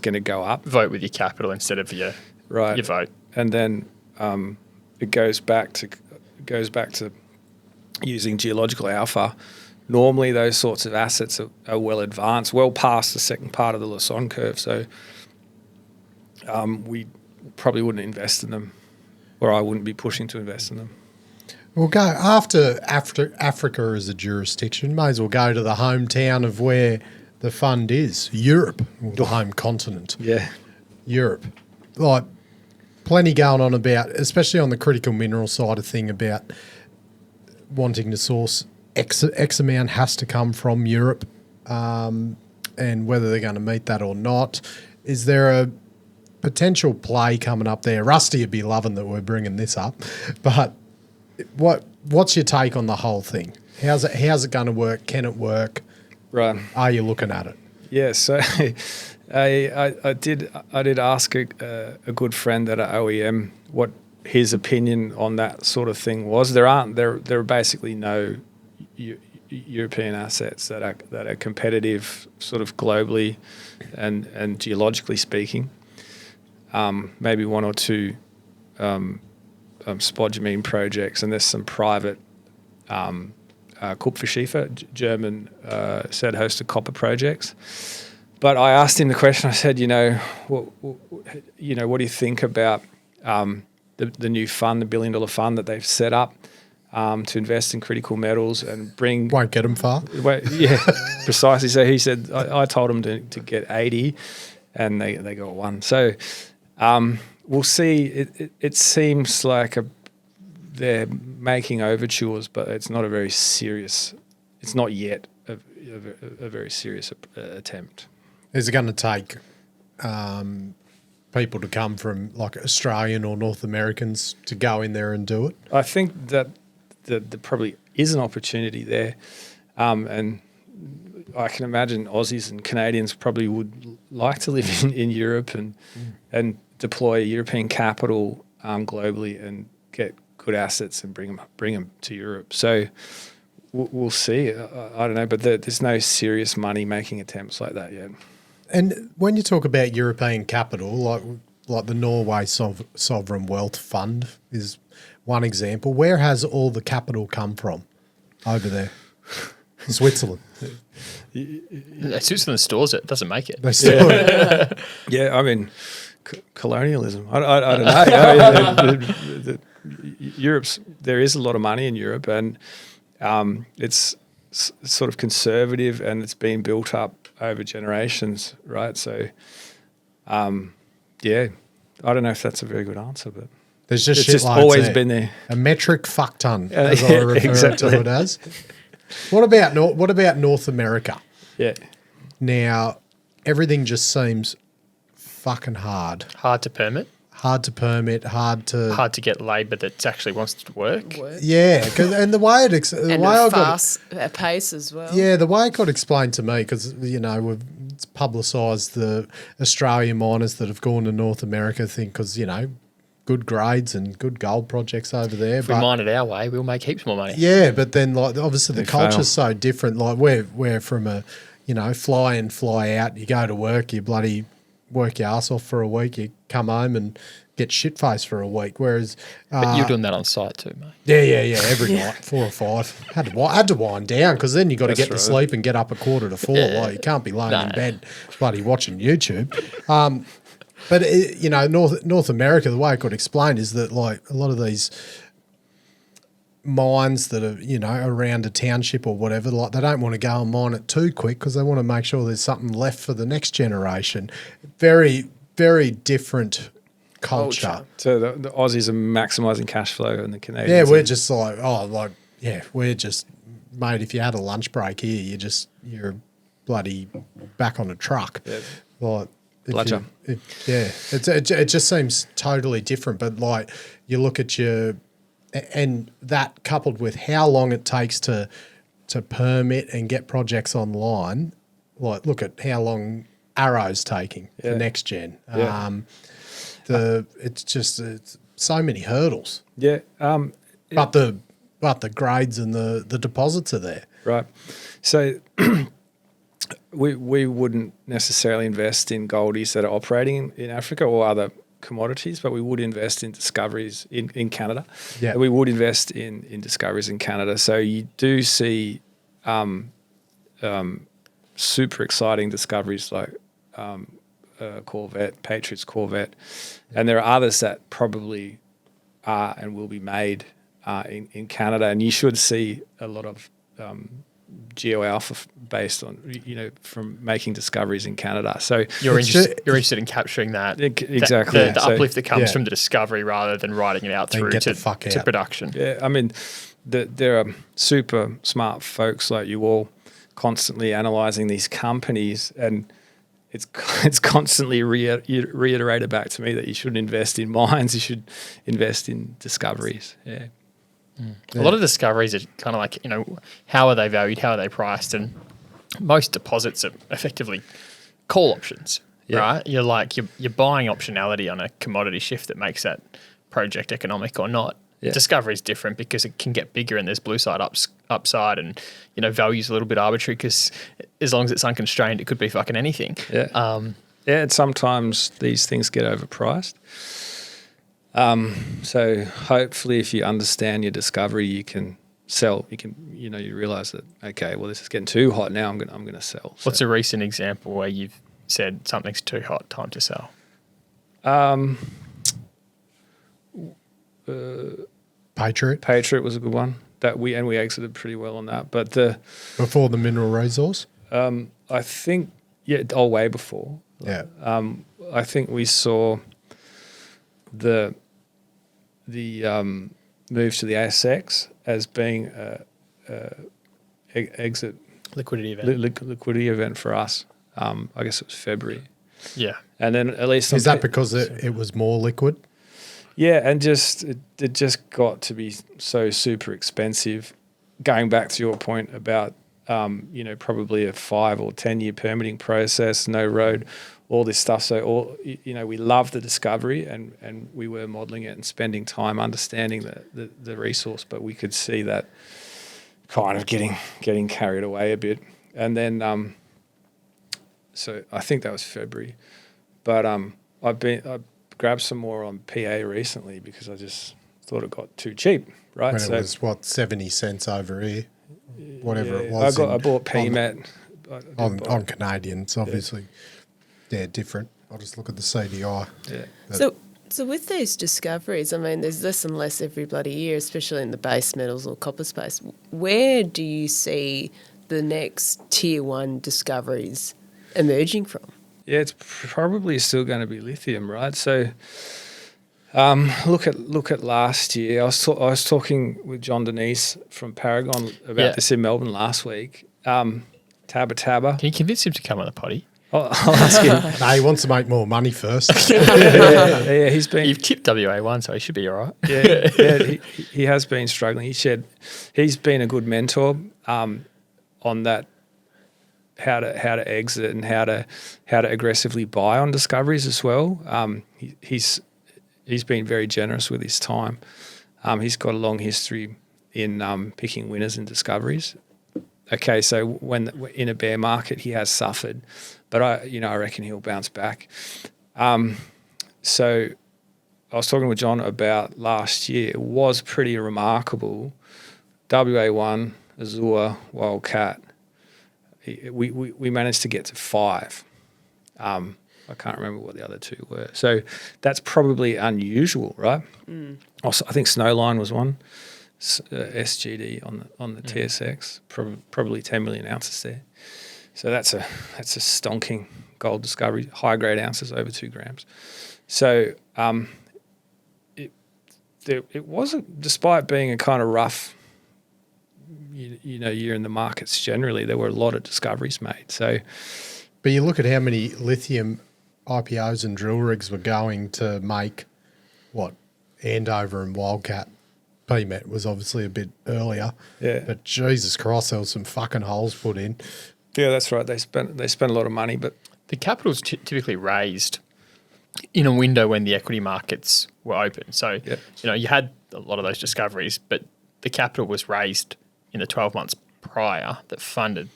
S4: going to go up.
S2: Vote with your capital instead of your vote.
S4: And then it goes back to using geological alpha. Normally, those sorts of assets are well advanced, well past the second part of the Lassonde curve. So we probably wouldn't invest in them, or I wouldn't be pushing to invest in them.
S1: We'll go after Africa as a jurisdiction. May as well go to the hometown of where the fund is, Europe, the home continent.
S4: Yeah.
S1: Europe. Like, plenty going on about, especially on the critical mineral side of thing, about wanting to source X amount has to come from Europe, and whether they're going to meet that or not. Is there a potential play coming up there? Rusty would be loving that we're bringing this up, but what's your take on the whole thing? How's it going to work? Can it work?
S4: Right.
S1: Are you looking at it?
S4: Yeah. So I did ask a good friend at OEM what his opinion on that sort of thing was. There are basically no European assets that are competitive, sort of globally and geologically speaking. Maybe one or two spodumene projects, and there's some private Kupferschiefer, German said-hosted copper projects. But I asked him the question. I said, what do you think about the new fund, the $1 billion fund that they've set up to invest in critical metals and bring...
S1: Won't get them far.
S4: Yeah, precisely. So he said, I told them to get 80 and they got 1. So we'll see. It seems like they're making overtures, but it's not a very serious... It's not yet a very serious attempt.
S1: Is it going to take people to come from like Australian or North Americans to go in there and do it?
S4: I think that there probably is an opportunity there, and I can imagine Aussies and Canadians probably would like to live in Europe and deploy European capital globally and get good assets and bring them to Europe. So we'll see. I don't know, but there's no serious money-making attempts like that yet.
S1: And when you talk about European capital, like the Norway Sovereign Wealth Fund is one example. Where has all the capital come from over there? Switzerland.
S2: Switzerland stores it, doesn't make it.
S1: They store it.
S4: Yeah, I mean, colonialism. I don't know. Europe's, there is a lot of money in Europe, and it's sort of conservative, and it's been built up over generations, right? So, yeah, I don't know if that's a very good answer, but
S1: There's just
S4: it's
S1: shit
S4: just
S1: loads
S4: always
S1: there.
S4: been there.
S1: A metric fuck ton, as I refer
S4: exactly.
S1: to it as. What about North America?
S4: Yeah.
S1: Now, everything just seems fucking hard.
S2: Hard to permit.
S1: Hard to permit, hard to
S2: get labour that actually wants to work.
S1: Yeah, and the way it
S5: And a fast pace as well.
S1: Yeah, the way it got explained to me, because we've publicised the Australian miners that have gone to North America thing, because good grades and good gold projects over there.
S2: If we mine it our way, we'll make heaps more money.
S1: Yeah, but then obviously the
S4: They
S1: culture's
S4: fail.
S1: so different. Like we're from a fly in, fly out. You go to work, you bloody work your ass off for a week. You come home and get shit faced for a week. Whereas,
S2: But you're doing that on site too, mate.
S1: yeah, every night, 4 or 5. Had to wind down, because then you got to get to sleep and get up at 3:45. Like you can't be laying in bed, bloody watching YouTube. But North America, the way it got explained is that like a lot of these mines that are around a township or whatever, like they don't want to go and mine it too quick, because they want to make sure there's something left for the next generation. Very, very different culture.
S4: So the Aussies are maximising cash flow, and the Canadians.
S1: Yeah, we're just like, we're just, mate, if you had a lunch break here, you're bloody back on a truck.
S4: Yeah.
S1: Like,
S4: Bludger.
S1: It just seems totally different. But like, you look at and that coupled with how long it takes to permit and get projects online, like look at how long Arrow's taking for next gen.
S4: Yeah.
S1: It's so many hurdles.
S4: Yeah.
S1: But the grades and the deposits are there.
S4: Right. So we wouldn't necessarily invest in goldies that are operating in Africa or other commodities, but we would invest in discoveries in Canada.
S1: Yeah.
S4: We would invest in discoveries in Canada. So you do see super exciting discoveries like Corvette, Patriot's Corvette, and there are others that probably are and will be made in Canada. And you should see a lot of GeoAlpha based on from making discoveries in Canada. So
S2: you're interested in capturing that
S4: exactly
S2: the uplift that comes
S1: Yeah.
S2: from the discovery rather than writing it out
S1: Then
S2: through
S1: get the
S2: to
S1: fuck out.
S2: production.
S4: Yeah, I mean, there are super smart folks like you all constantly analysing these companies, and it's constantly reiterated back to me that you shouldn't invest in mines, you should invest in discoveries. Yeah.
S2: A lot of discoveries are kind of like, how are they valued? How are they priced? And most deposits are effectively call options, right? You're buying optionality on a commodity shift that makes that project economic or not.
S4: Yeah.
S2: Discovery is different because it can get bigger and there's blue side upside, and value's a little bit arbitrary because as long as it's unconstrained, it could be fucking anything.
S4: Yeah. And sometimes these things get overpriced. So hopefully, if you understand your discovery, you can sell. You realize that this is getting too hot now. I'm gonna sell.
S2: What's a recent example where you've said something's too hot, time to sell?
S4: Patriot was a good one that we exited pretty well on that. But
S1: Before the mineral resource?
S4: I think way before.
S1: Yeah.
S4: I think we saw the move to the ASX as being a exit
S2: Liquidity event.
S4: liquidity event for us. I guess it was February.
S2: Yeah.
S4: And then at least
S1: Is that because it was more liquid?
S4: Yeah, and it just got to be so super expensive. Going back to your point about probably a 5 or 10 year permitting process, no road, all this stuff. So we love the discovery, and we were modelling it and spending time understanding the resource, but we could see that kind of getting carried away a bit. And then so I think that was February, but I grabbed some more on PA recently because I just thought it got too cheap, right?
S1: When it was 70 cents over here, whatever it
S4: Yeah,
S1: was.
S4: I bought PMAT
S1: on Canadians, obviously. They're different. I'll just look at the CDI.
S4: Yeah.
S5: So So with these discoveries, I mean, there's less and less every bloody year, especially in the base metals or copper space. Where do you see the next tier one discoveries emerging from?
S4: Yeah, it's probably still going to be lithium, right? So look at last year. I was talking with John Denise from Paragon about this in Melbourne last week. Tabba.
S2: Can you convince him to come on the potty?
S4: I'll ask him.
S1: No, he wants to make more money first.
S4: Yeah, he's been.
S2: You've tipped WA1, so he should be all right.
S4: He has been struggling. He's been a good mentor on that, how to exit and how to aggressively buy on discoveries as well. He's been very generous with his time. He's got a long history in picking winners in discoveries. Okay, so when in a bear market he has suffered, but I reckon he'll bounce back. So I was talking with John about last year. It was pretty remarkable. WA1, Azure, Wildcat. We managed to get to 5. I can't remember what the other 2 were. So that's probably unusual, right? Also, I think Snowline was one. SGD on the TSX, probably 10 million ounces there. So that's a stonking gold discovery, high grade ounces over 2 grams. So it wasn't, despite being a kind of rough year in the markets generally, there were a lot of discoveries made. So,
S1: but you look at how many lithium IPOs and drill rigs were going to make Andover and Wildcat. PMET was obviously a bit earlier.
S4: Yeah.
S1: But Jesus Christ, there was some fucking holes put in.
S4: Yeah, that's right. They spent a lot of money, but
S2: the capital's typically raised in a window when the equity markets were open. So, you had a lot of those discoveries, but the capital was raised in the 12 months prior that funded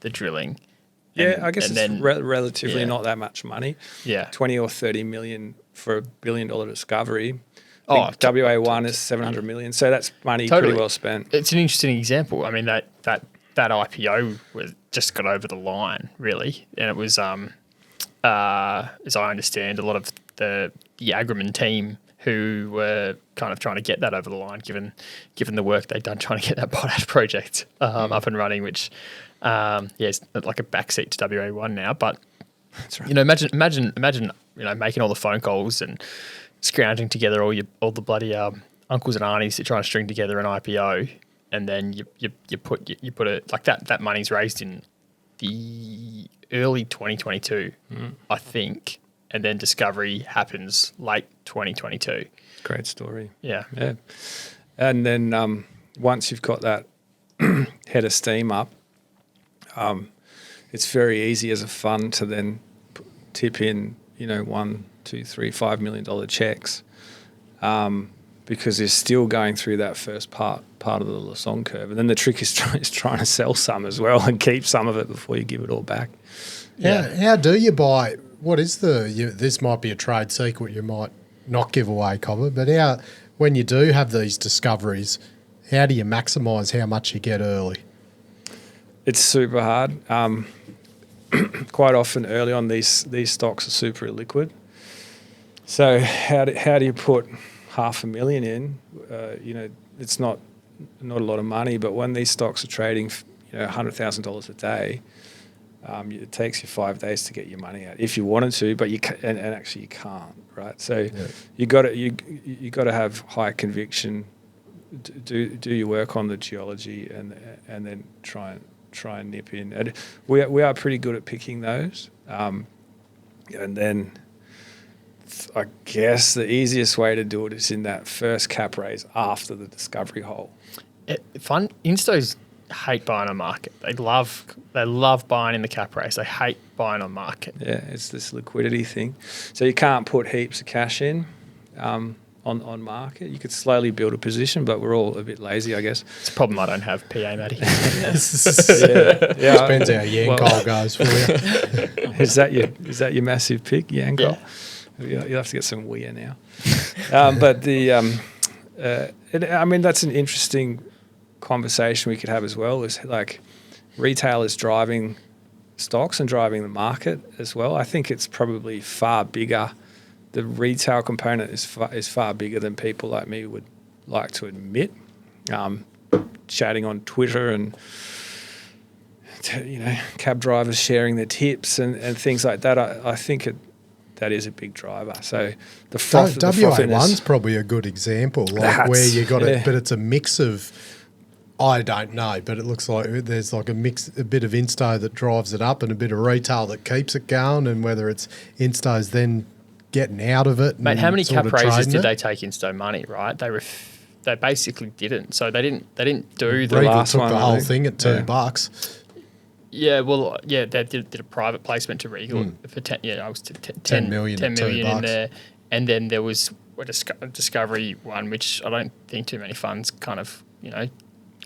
S2: the drilling.
S4: I guess it's relatively not that much money.
S2: Yeah.
S4: 20 or 30 million for $1 billion discovery. WA1 is 700 million, so that's money pretty well spent.
S2: It's an interesting example. I mean, that IPO just got over the line, really, and it was, as I understand, a lot of the Agriman team who were kind of trying to get that over the line, given the work they've done trying to get that potash project up and running, which is like a backseat to WA1 now. But that's right. Imagine making all the phone calls and scrounging together all the bloody uncles and aunties to try and string together an IPO, and then you put it like that. That money's raised in the early 2022, I think, and then discovery happens late 2022.
S4: Great story.
S2: Yeah.
S4: And then once you've got that head of steam up, it's very easy as a fund to then tip in, $1 million, $2 million, $3 million, $5 million checks, because they're still going through that first part of the Lassonde curve. And then the trick is trying to sell some as well and keep some of it before you give it all back.
S1: Yeah. How do you buy? What is this might be a trade secret you might not give away, Cobber, but when you do have these discoveries, how do you maximise how much you get early?
S4: It's super hard. Quite often early on, these stocks are super illiquid. So how do you put $500,000 in? It's not a lot of money, but when these stocks are trading, $100,000 a day, it takes you 5 days to get your money out if you wanted to, but you and actually you can't, right? So you got to have high conviction. Do your work on the geology and then try and nip in. And we are pretty good at picking those, and then I guess the easiest way to do it is in that first cap raise after the discovery hole.
S2: Instos hate buying on market. They love buying in the cap raise. They hate buying on market.
S4: Yeah, it's this liquidity thing. So you can't put heaps of cash in on market. You could slowly build a position, but we're all a bit lazy, I guess.
S2: It's a problem I don't have, PA Matty.
S1: Depends how Yancoal goes for you.
S4: Is that your massive pick, Yancoal? Yeah. You'll have to get some weir now. But that's an interesting conversation we could have as well, is like retail is driving stocks and driving the market as well. I think it's probably far bigger the retail component is far bigger than people like me would like to admit. Chatting on Twitter and cab drivers sharing their tips and things like that. I think that is a big driver. So the
S1: WA1's probably a good example, like where you got it, but it's a mix of. I don't know, but it looks like there's like a bit of insto that drives it up and a bit of retail that keeps it going, and whether it's insto's then getting out of it.
S2: Mate, how many cap raises did they take insto money? Right, they basically didn't. So they didn't do the
S1: Regal
S2: last
S1: took
S2: one.
S1: the whole thing at $2.
S2: Yeah, well, they did a private placement to Regal for 10 million in there, and then there was a Discovery one, which I don't think too many funds kind of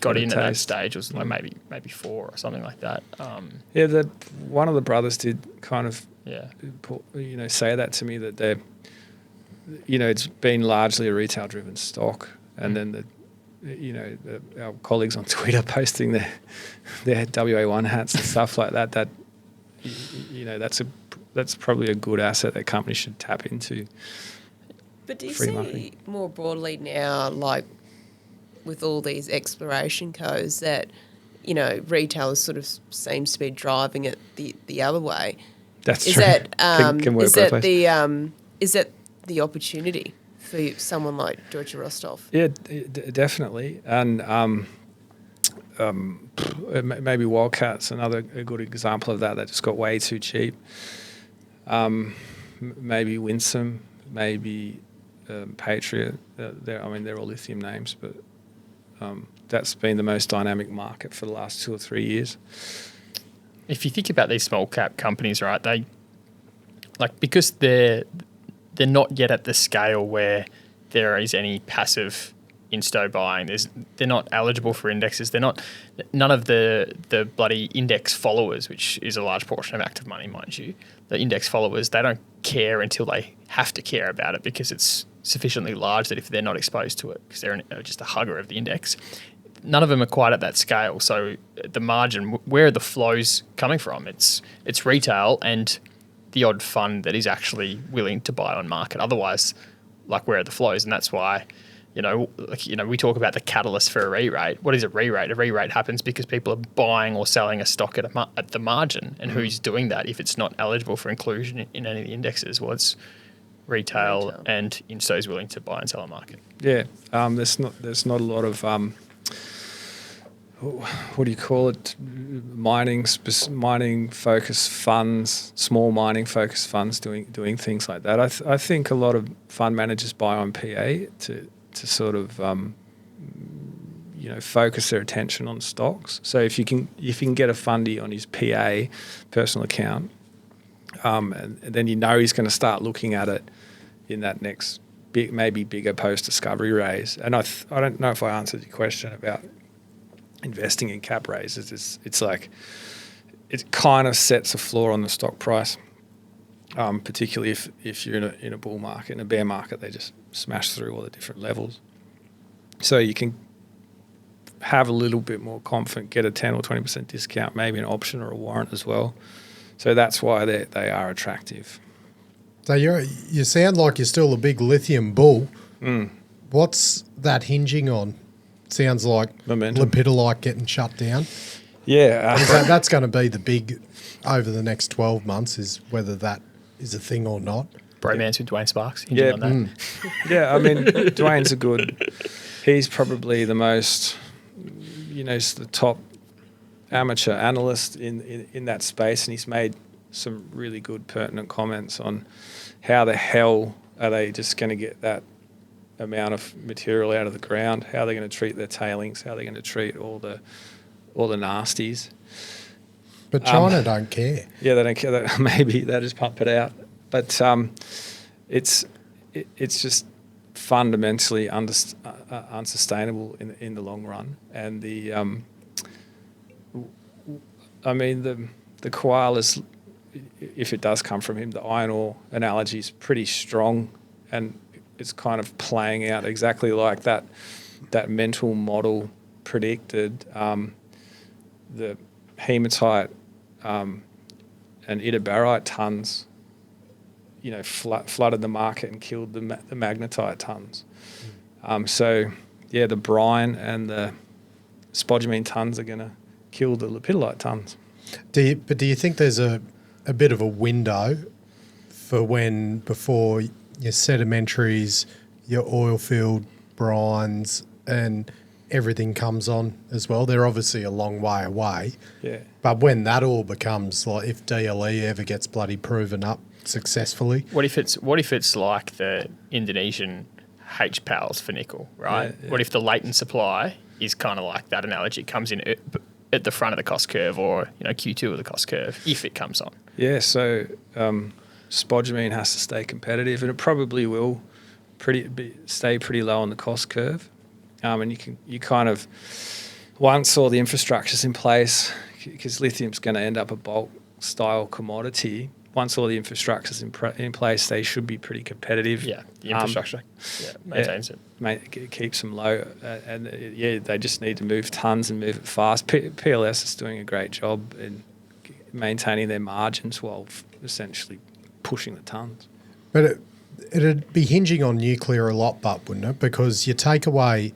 S2: got in at that stage. It was like maybe 4 or something like that.
S4: That one of the brothers did kind of say that to me, that it's been largely a retail driven stock, and then our colleagues on Twitter posting their WA1 hats and stuff like that. That that's probably a good asset that companies should tap into.
S5: But do you see more broadly now, like with all these exploration codes, that retail sort of seems to be driving it the other way?
S4: That's true.
S5: Is that the opportunity for someone like Deutsche Rohstoff?
S4: Yeah, definitely. And maybe Wildcat's a good example of that just got way too cheap. Maybe Winsome, maybe Patriot. They're all lithium names, but that's been the most dynamic market for the last 2 or 3 years.
S2: If you think about these small cap companies, right, because they're not yet at the scale where there is any passive insto buying. They're not eligible for indexes. None of the bloody index followers, which is a large portion of active money, mind you. The index followers, they don't care until they have to care about it, because it's sufficiently large that if they're not exposed to it, because they're just a hugger of the index, none of them are quite at that scale. So the margin, where are the flows coming from? It's retail and the odd fund that is actually willing to buy on market. Otherwise, where are the flows? And that's why, we talk about the catalyst for a re-rate. What is a re-rate? A re-rate happens because people are buying or selling a stock at the margin. And who's doing that if it's not eligible for inclusion in any of the indexes? Well, it's retail and insto is willing to buy and sell on market.
S4: Yeah, there's not a lot of what do you call it? Mining focused funds, small mining focused funds doing things like that. I think a lot of fund managers buy on PA to sort of focus their attention on stocks. So if you can get a Fundie on his PA personal account, and then he's going to start looking at it in that next maybe bigger post discovery raise. And I don't know if I answered your question about investing in cap raises. It's like it kind of sets a floor on the stock price, particularly if you're in a bull market. In a bear market, they just smash through all the different levels. So you can have a little bit more confident, get a 10 or 20% discount, maybe an option or a warrant as well. So that's why they are attractive.
S1: So you sound like you're still a big lithium bull. What's that hinging on? Sounds like
S4: momentum.
S1: Lepidolite getting shut down.
S4: Yeah.
S1: That's going to be the big over the next 12 months, is whether that is a thing or not.
S2: Bromance with Dwayne Sparks. Hinging on that.
S4: Yeah, I mean, Dwayne's he's probably the most, the top amateur analyst in that space, and he's made some really good pertinent comments on how the hell are they just going to get that amount of material out of the ground, how they're going to treat their tailings, how they're going to treat all the nasties.
S1: But China don't care.
S4: Yeah, they don't care. Maybe they just pump it out. But it's just fundamentally unsustainable in the long run. And the koalas, if it does come from him, the iron ore analogy is pretty strong, and it's kind of playing out exactly like that mental model predicted. The hematite and idibarite tons, flooded the market and killed the magnetite tons. The brine and the spodumene tons are going to kill the lepidolite tons.
S1: Do you think there's a bit of a window for before your sedimentaries, your oil field brines, and everything comes on as well? They're obviously a long way away.
S4: Yeah.
S1: But when that all becomes, like, if DLE ever gets bloody proven up successfully.
S2: What if it's like the Indonesian HPALs for nickel, right?
S4: Yeah.
S2: What if the latent supply is kind of like that analogy, comes in at the front of the cost curve, or Q2 of the cost curve, if it comes on?
S4: Yeah, so spodumene has to stay competitive, and it probably will stay pretty low on the cost curve. And you kind of, once all the infrastructure's in place, because lithium's going to end up a bulk style commodity. Once all the infrastructure's in place, they should be pretty competitive.
S2: Yeah, the infrastructure maintains it.
S4: It keeps them low, they just need to move tons and move it fast. PLS is doing a great job in maintaining their margins while essentially pushing the tons.
S1: But it'd be hinging on nuclear a lot, wouldn't it? Because you take away,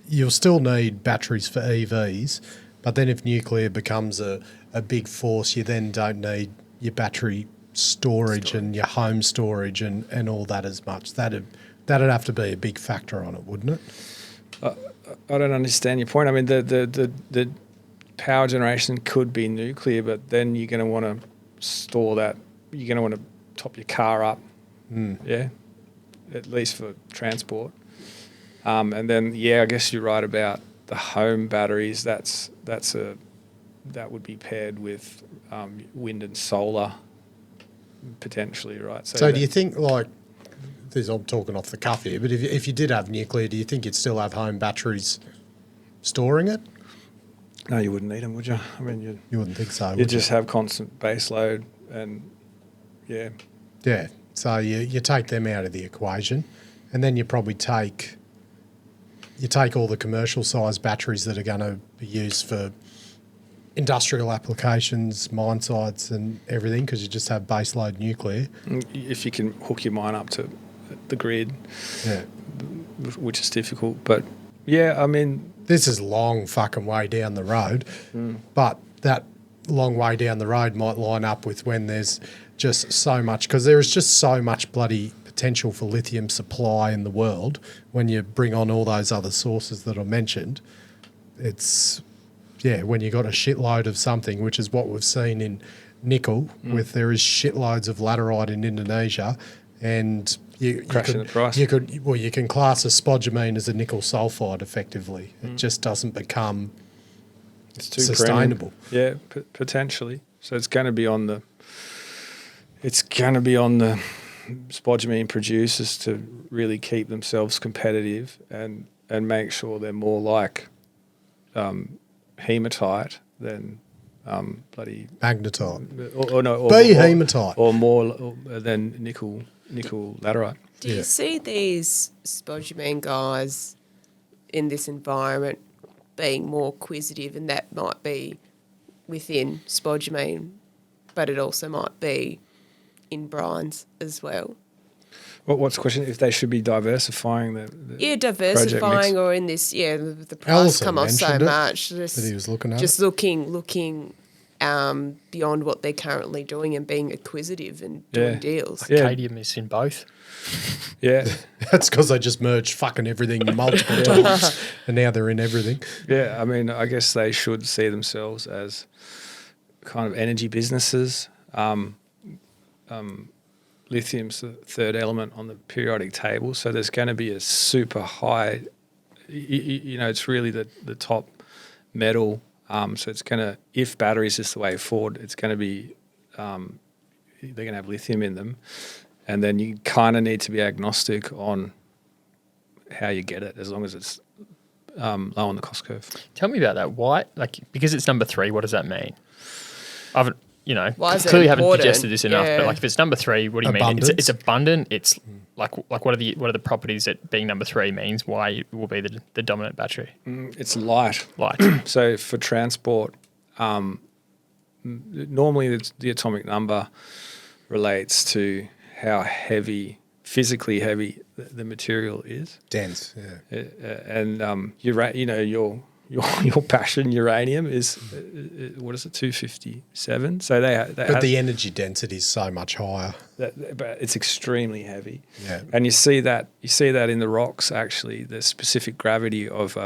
S1: you'll still need batteries for EVs, but then if nuclear becomes a big force, you then don't need your battery storage and your home storage and all that as much. That'd have to be a big factor on it, wouldn't it?
S4: I don't understand your point. I mean, the power generation could be nuclear, but then you're going to want to store that. You're going to want to top your car up, at least for transport. And then, I guess you're right about the home batteries. That would be paired with wind and solar, potentially, right?
S1: So do you think, like, I'm talking off the cuff here, but if you did have nuclear, do you think you'd still have home batteries storing it?
S4: No, you wouldn't need them, would you? I mean,
S1: you wouldn't think so.
S4: You'd just have constant base load, and
S1: yeah. So you take them out of the equation, and then you probably take all the commercial size batteries that are going to be used for industrial applications, mine sites, and everything, because you just have base load nuclear.
S4: If you can hook your mine up to the grid, which is difficult, but I mean,
S1: this is a long fucking way down the road, but that long way down the road might line up with when there's just so much, because there is just so much bloody potential for lithium supply in the world. When you bring on all those other sources that I mentioned, it's, when you got a shitload of something, which is what we've seen in nickel, with there is shitloads of laterite in Indonesia, and you can class a spodumene as a nickel sulfide effectively. It just doesn't become sustainable.
S4: Premium. Yeah, potentially. So it's going to be on the spodumene producers to really keep themselves competitive and make sure they're more like hematite than bloody
S1: magnetite. Hematite,
S4: or more than nickel laterite.
S5: Do you see these spodumene guys in this environment being more acquisitive, and that might be within spodumene, but it also might be in brines as well?
S4: What's the question? If they should be diversifying the
S5: diversifying, or in this, the price
S1: Alison
S5: come off so much.
S1: That he was looking at.
S5: Just looking beyond what they're currently doing and being acquisitive and doing deals.
S2: Cadmium is in both.
S4: Yeah.
S1: That's because they just merged fucking everything multiple times, and now they're in everything.
S4: Yeah, I mean, I guess they should see themselves as kind of energy businesses. Lithium's the third element on the periodic table, so there's going to be a super high, it's really the top metal. So it's going to, if batteries is the way forward, it's going to be, they're going to have lithium in them. And then you kind of need to be agnostic on how you get it, as long as it's low on the cost curve.
S2: Tell me about that. Why? Because it's number 3, what does that mean?
S5: Why is
S2: clearly
S5: it
S2: haven't
S5: important?
S2: digested this enough. But if it's number 3, what do you mean? It's abundant. It's like what are the properties that being number 3 means? Why it will be the dominant battery?
S4: It's light.
S2: Light.
S4: So for transport, normally the atomic number relates to how heavy, physically heavy the material is.
S1: Dense, yeah.
S4: And your passion, uranium, is what is it, 257? So
S1: but the energy density is so much higher.
S4: But it's extremely heavy.
S1: Yeah.
S4: And you see that in the rocks, actually, the specific gravity of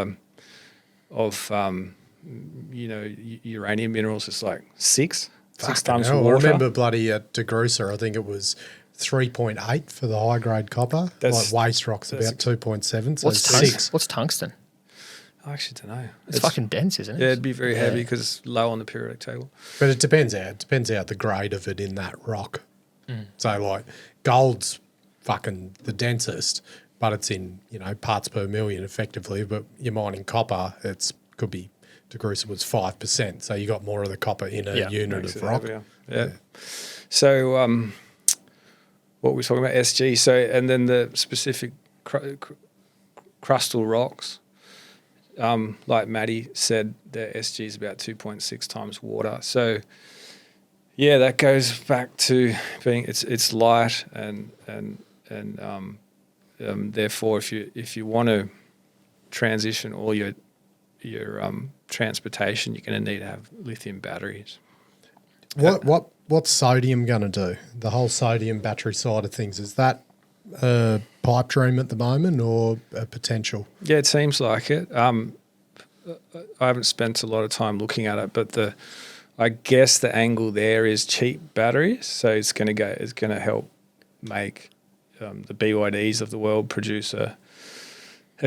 S4: uranium minerals is like six times
S1: hell.
S4: water.
S1: I remember bloody at DeGrussa, I think it was 3.8 for the high grade copper. Like waste rock's about 2.7. So
S2: What's tungsten?
S4: I actually don't know.
S2: It's fucking dense, isn't it?
S4: Yeah, it'd be very heavy because it's low on the periodic table.
S1: But it depends out the grade of it in that rock. So like gold's fucking the densest, but it's in, parts per million effectively. But you're mining copper, could be, DeGrussa was 5%. So you got more of the copper in a unit of rock.
S4: Yeah. So what were we talking about? SG. So, and then the specific crustal rocks, like Maddie said, the SG is about 2.6 times water. So, yeah, that goes back to being it's light and therefore if you want to transition all your transportation, you're going to need to have lithium batteries.
S1: What's sodium going to do? The whole sodium battery side of things, is that a pipe dream at the moment or a potential?
S4: Yeah, it seems like it. I haven't spent a lot of time looking at it, but I guess the angle there is cheap batteries. So it's going to help make the BYDs of the world produce a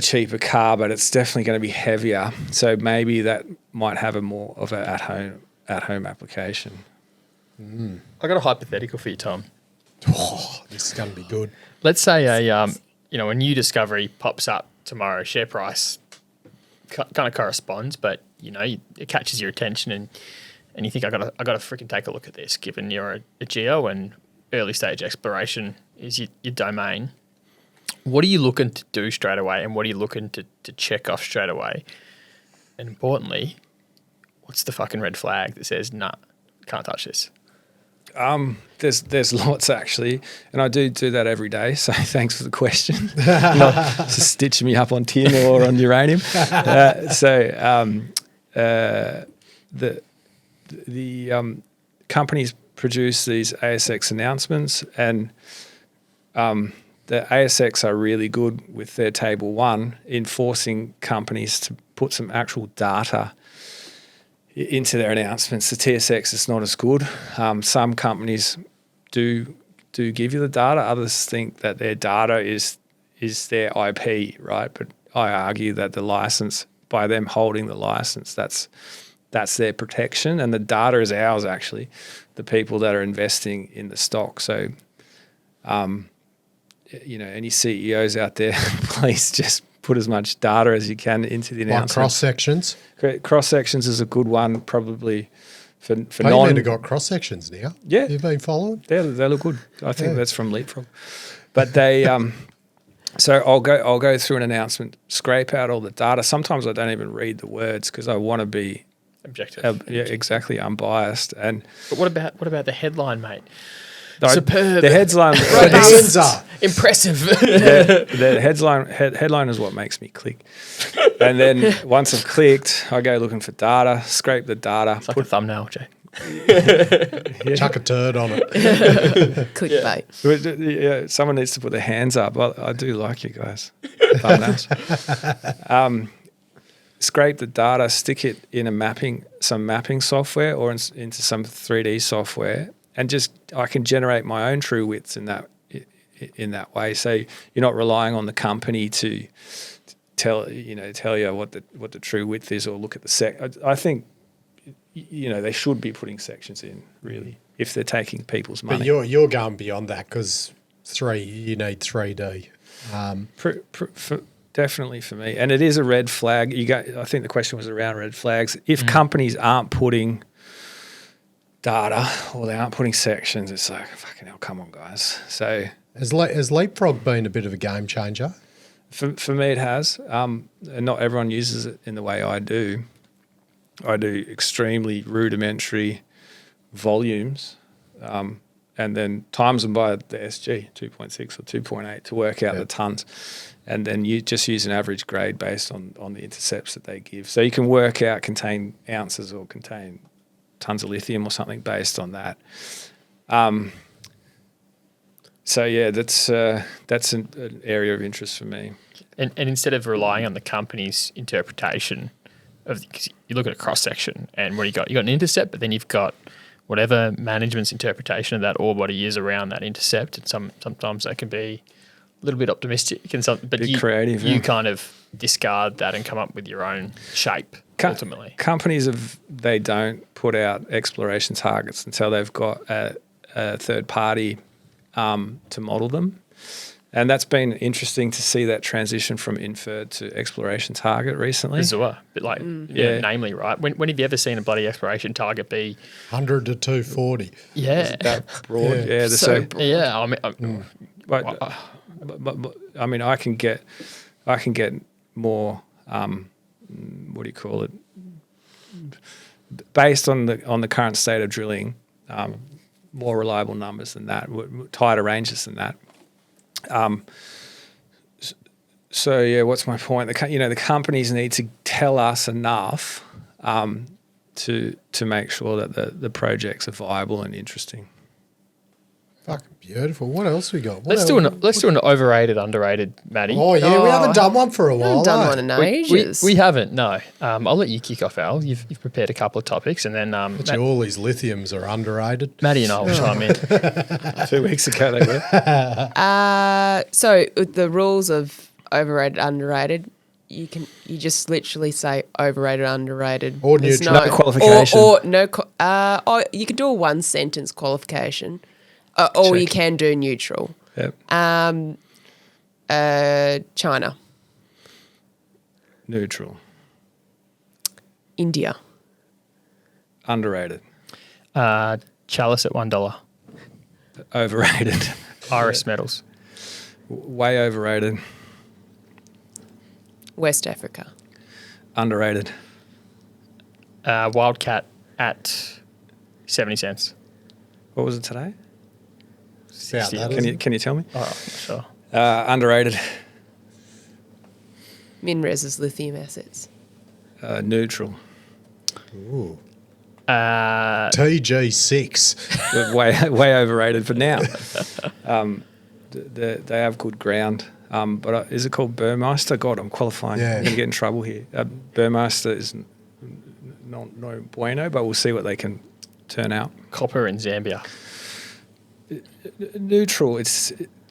S4: cheaper car, but it's definitely going to be heavier. So maybe that might have a more of an at home application.
S2: I got a hypothetical for you, Tom.
S1: Oh, this is going to be good.
S2: Let's say a new discovery pops up tomorrow. Share price kind of corresponds, but it catches your attention, and you think I got to freaking take a look at this. Given you're a geo and early stage exploration is your domain, what are you looking to do straight away, and what are you looking to check off straight away? And importantly, what's the fucking red flag that says nah, can't touch this?
S4: There's lots actually, and I do that every day. So thanks for the question. Not just stitching me up on tin or on uranium. The companies produce these ASX announcements, and the ASX are really good with their Table 1 in forcing companies to put some actual data into their announcements. The TSX is not as good. Some companies do give you the data. Others think that their data is their IP, right? But I argue that the license, by them holding the license, that's their protection, and the data is ours actually, the people that are investing in the stock. So, any CEOs out there, please just put as much data as you can into the announcement.
S1: Like cross-sections?
S4: Cross-sections is a good one, probably for
S1: Payment have got cross-sections now.
S4: Yeah.
S1: You've been following?
S4: They look good. I think that's from Leapfrog. But they so I'll go through an announcement, scrape out all the data. Sometimes I don't even read the words because I want to be
S2: objective.
S4: Yeah, exactly, unbiased. But
S2: what about the headline, mate?
S4: No,
S2: superb.
S4: The headline,
S2: impressive.
S4: the headline is what makes me click. And then once I've clicked, I go looking for data, scrape the data.
S2: It's like a thumbnail, Jay.
S1: Chuck a turd on it.
S5: Clickbait.
S4: Yeah, someone needs to put their hands up. I do like you guys. Thumbnails. Scrape the data, stick it in some mapping software or into some 3D software, and I can generate my own true widths in that way. So you're not relying on the company to tell you what the true width is, or look at the I think they should be putting sections in, really, if they're taking people's money.
S1: But you're going beyond that because you need 3D.
S4: Definitely for me, and it is a red flag. I think the question was around red flags. If companies aren't putting data or they aren't putting sections, it's like, fucking hell, come on, guys. So
S1: has Leapfrog been a bit of a game changer?
S4: For me, it has. And not everyone uses it in the way I do. I do extremely rudimentary volumes, and then times them by the SG 2.6 or 2.8 to work out the tons, and then you just use an average grade based on the intercepts that they give. So you can work out contain ounces or contain tons of lithium or something based on that. So yeah, that's an area of interest for me.
S2: And instead of relying on the company's interpretation of, cause you look at a cross section, and what you got an intercept, but then you've got whatever management's interpretation of that ore body is around that intercept, and sometimes that can be a little bit optimistic and but
S4: creative.
S2: You kind of discard that and come up with your own shape. Ultimately,
S4: companies they don't put out exploration targets until they've got a third party to model them. And that's been interesting to see that transition from inferred to exploration target recently.
S2: Azure, but namely, right? When have you ever seen a bloody exploration target be
S1: 100 to 240?
S2: Yeah,
S4: that broad. Yeah,
S2: so broad. Yeah.
S4: I mean, I can get more. What do you call it? Based on the current state of drilling, more reliable numbers than that, tighter ranges than that. So yeah, what's my point? The companies need to tell us enough to make sure that the projects are viable and interesting.
S1: Fucking beautiful. What else we got?
S2: Let's do an overrated, underrated, Maddie.
S1: Oh yeah, we haven't done one for a while.
S5: Done one in ages.
S2: We haven't. No. I'll let you kick off, Al. You've prepared a couple of topics, and then
S1: all these lithiums are underrated.
S2: Maddie and I will chime in.
S4: 2 weeks ago they were.
S5: So with the rules of overrated, underrated, you just literally say overrated, underrated,
S1: or neutral.
S4: No qualification,
S5: or no. You could do a 1 sentence qualification. Or you can do neutral.
S4: Yep.
S5: China.
S4: Neutral.
S5: India.
S4: Underrated.
S2: Chalice at $1.
S4: Overrated.
S2: Iris Metals.
S4: Way overrated.
S5: West Africa.
S4: Underrated.
S2: Wildcat at 70 cents.
S4: What was it today?
S1: Yeah,
S4: can you tell me?
S2: Oh, sure.
S4: Underrated.
S5: MinRes's lithium assets.
S4: Neutral.
S1: Ooh.
S4: TG6. way overrated for now. They have good ground. But is it called Burmeister? God, I'm qualifying.
S1: Yeah.
S4: I'm going to get in trouble here. Burmeister is no bueno, but we'll see what they can turn out.
S2: Copper in Zambia.
S4: Neutral.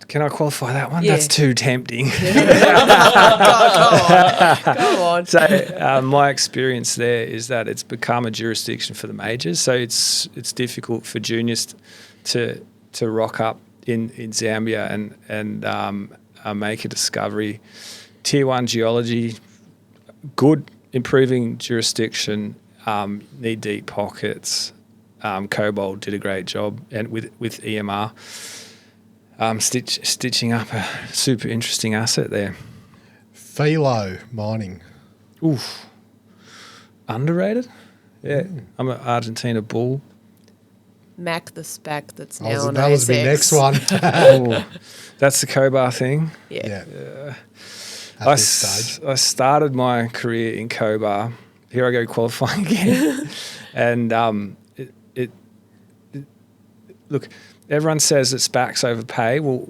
S4: Can I qualify that one?
S5: Yeah.
S4: That's too tempting.
S5: Go on.
S4: So my experience there is that it's become a jurisdiction for the majors. So it's difficult for juniors to rock up in Zambia and make a discovery. Tier 1 geology, good, improving jurisdiction, need deep pockets. Cobalt did a great job, and with EMR, stitching up a super interesting asset there.
S1: Philo mining.
S4: Oof. Underrated? Yeah. I'm an Argentina bull.
S5: Mac the SPAC that's now on
S1: That was my
S5: ASX.
S1: next one.
S4: Oh, that's the Cobar thing.
S5: Yeah.
S1: At this stage.
S4: I started my career in Cobar. Here I go qualifying again. And look, everyone says that SPACs overpay. Well,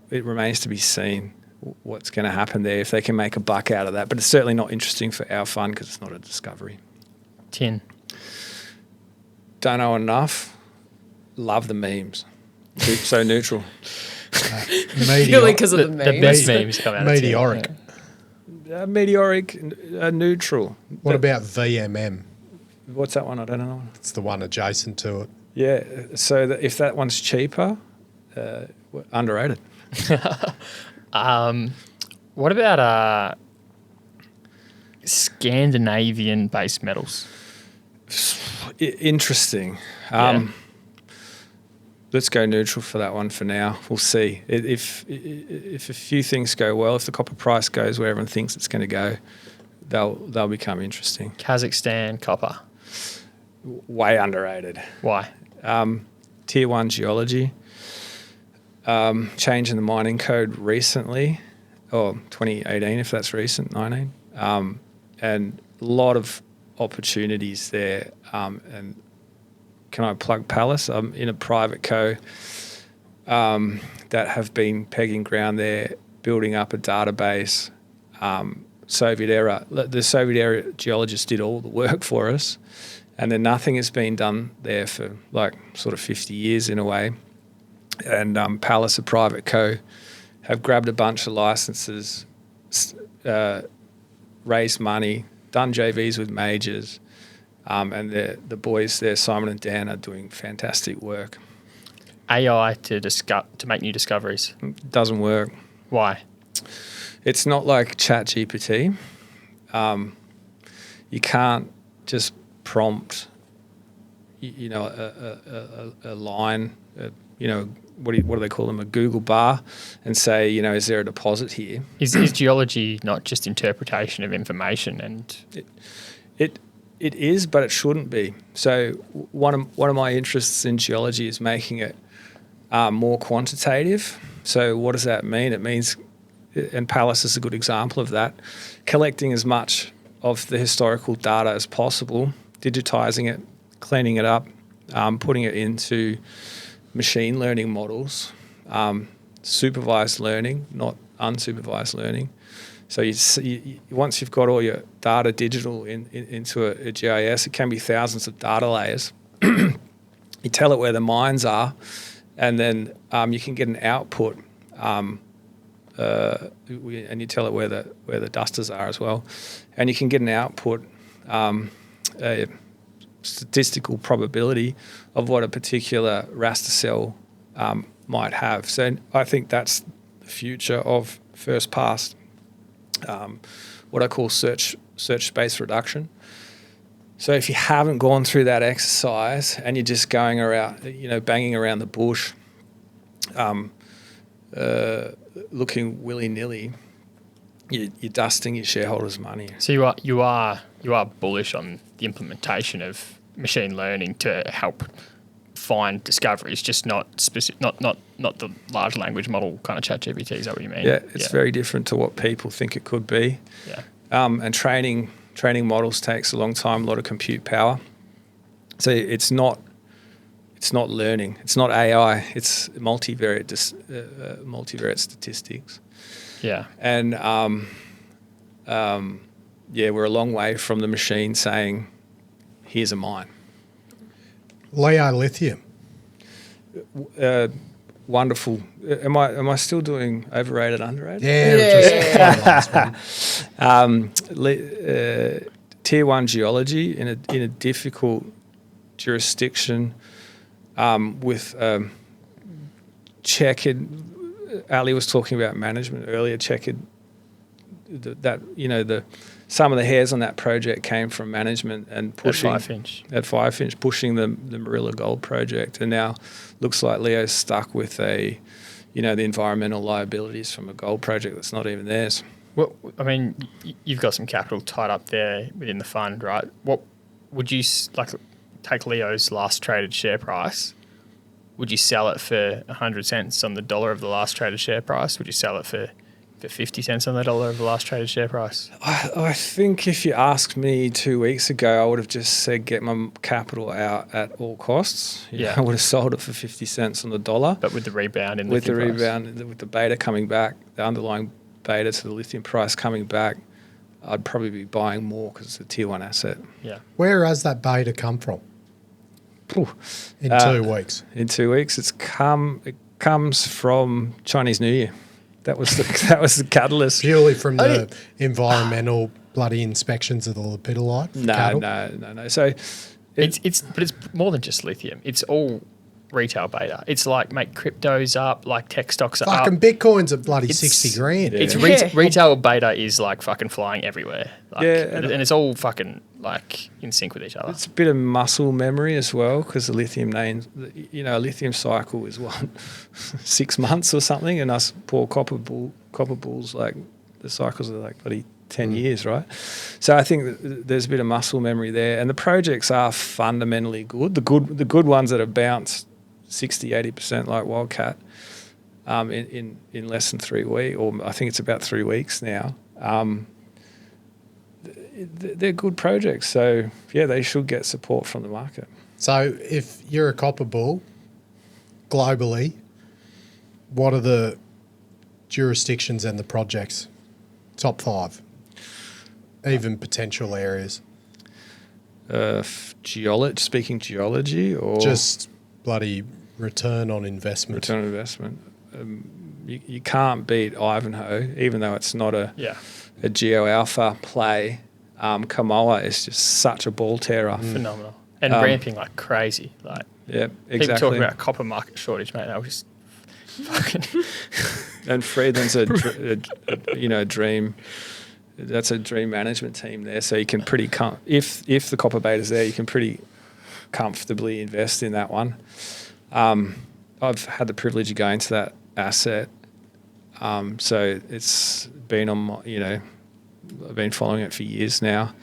S4: it remains to be seen what's going to happen there if they can make a buck out of that. But it's certainly not interesting for our fund because it's not a discovery.
S2: 10.
S4: Don't know enough. Love the memes. So neutral.
S5: Purely because of the memes.
S2: The best memes come out
S1: Meteoric.
S2: of 10.
S4: Meteoric, neutral.
S1: What about VMM?
S4: What's that one? I don't know.
S1: It's the one adjacent to it.
S4: Yeah, so if that one's cheaper, underrated.
S2: What about Scandinavian base metals?
S4: Interesting. Let's go neutral for that one for now. We'll see. If a few things go well, if the copper price goes where everyone thinks it's going to go, they'll become interesting.
S2: Kazakhstan copper.
S4: Way underrated.
S2: Why?
S4: Tier 1 geology, change in the mining code recently, or 2018 if that's recent, 19, and a lot of opportunities there. And can I plug Palace? I'm in a private co that have been pegging ground there, building up a database. Soviet era, the Soviet era geologists did all the work for us, and then nothing has been done there for like sort of 50 years in a way. And Palace, a private co, have grabbed a bunch of licenses, raised money, done JVs with majors, and the boys there, Simon and Dan, are doing fantastic work.
S2: AI to make new discoveries.
S4: It doesn't work.
S2: Why?
S4: It's not like ChatGPT. You can't just prompt, a line, what do they call them, a Google bar, and say, is there a deposit here?
S2: Is geology not just interpretation of information? And
S4: it is, but it shouldn't be. So one of my interests in geology is making it more quantitative. So what does that mean? It means, and Palace is a good example of that, collecting as much of the historical data as possible, digitizing it, cleaning it up, putting it into machine learning models, supervised learning, not unsupervised learning. So once you've got all your data digital into a GIS, it can be thousands of data layers. You tell it where the mines are, and then you can get an output, and you tell it where the dusters are as well, and you can get an output, a statistical probability of what a particular raster cell might have. So I think that's the future of first pass, what I call search space reduction. So if you haven't gone through that exercise and you're just going around, banging around the bush, looking willy-nilly, you're dusting your shareholders' money.
S2: So you are bullish on the implementation of machine learning to help find discoveries, just not specific, not the large language model kind of ChatGPT. Is that what you mean?
S4: Yeah, it's very different to what people think it could be.
S2: Yeah.
S4: And training models takes a long time, a lot of compute power. So it's not learning. It's not AI. It's multivariate statistics.
S2: Yeah.
S4: And we're a long way from the machine saying, "Here's a mine."
S1: Leo Lithium.
S4: Wonderful. Am I still doing overrated, underrated?
S1: Yeah. Just
S4: Tier 1 geology in a difficult jurisdiction, with checkered. Ali was talking about management earlier. Checkered. Some of the hairs on that project came from management and pushing
S2: at
S4: 5 inch, pushing the Marilla Gold project, and now looks like Leo's stuck with the environmental liabilities from a gold project that's not even theirs.
S2: Well, I mean, you've got some capital tied up there within the fund, right? What would you take Leo's last traded share price? Would you sell it for 100 cents on the dollar of the last traded share price? Would you sell it for 50 cents on the dollar of the last traded share price?
S4: I think if you asked me 2 weeks ago, I would have just said get my capital out at all costs. I would have sold it for 50 cents on the dollar.
S2: But with the rebound
S4: with the beta coming back, the underlying beta to the lithium price coming back, I'd probably be buying more because it's a tier 1 asset.
S2: Yeah.
S1: Where has that beta come from? In 2 weeks.
S4: In 2 weeks, it comes from Chinese New Year. That was the catalyst.
S1: Purely from the environmental bloody inspections of the lepidolite.
S4: No. So
S2: it's more than just lithium. It's all retail beta. It's like make cryptos up, like tech stocks are up.
S1: Fucking Bitcoin's at bloody 60 grand.
S2: It's retail beta is like fucking flying everywhere. And it's all fucking like in sync with each other.
S4: It's a bit of muscle memory as well, because the lithium names, a lithium cycle is 6 months or something, and us poor copper bulls, like the cycles are like bloody 10 years, right? So I think that there's a bit of muscle memory there, and the projects are fundamentally good. The good ones that have bounced 60, 80% like Wildcat in less than 3 weeks, or I think it's about 3 weeks now. They're good projects, so yeah, they should get support from the market.
S1: So if you're a copper bull globally, what are the jurisdictions and the projects? Top 5, even potential areas.
S4: Speaking geology, or
S1: just bloody return on investment.
S4: Return on investment. You can't beat Ivanhoe, even though it's not a Geo Alpha play. Kamoa is just such a ball terror.
S2: Phenomenal. And ramping like crazy. Like,
S4: yeah, exactly.
S2: People talk about copper market shortage, mate. That was fucking...
S4: And Friedland's a dream. That's a dream management team there. So you can pretty if the copper beta's there, you can pretty comfortably invest in that one. I've had the privilege of going to that asset, so it's been on my, I've been following it for years now.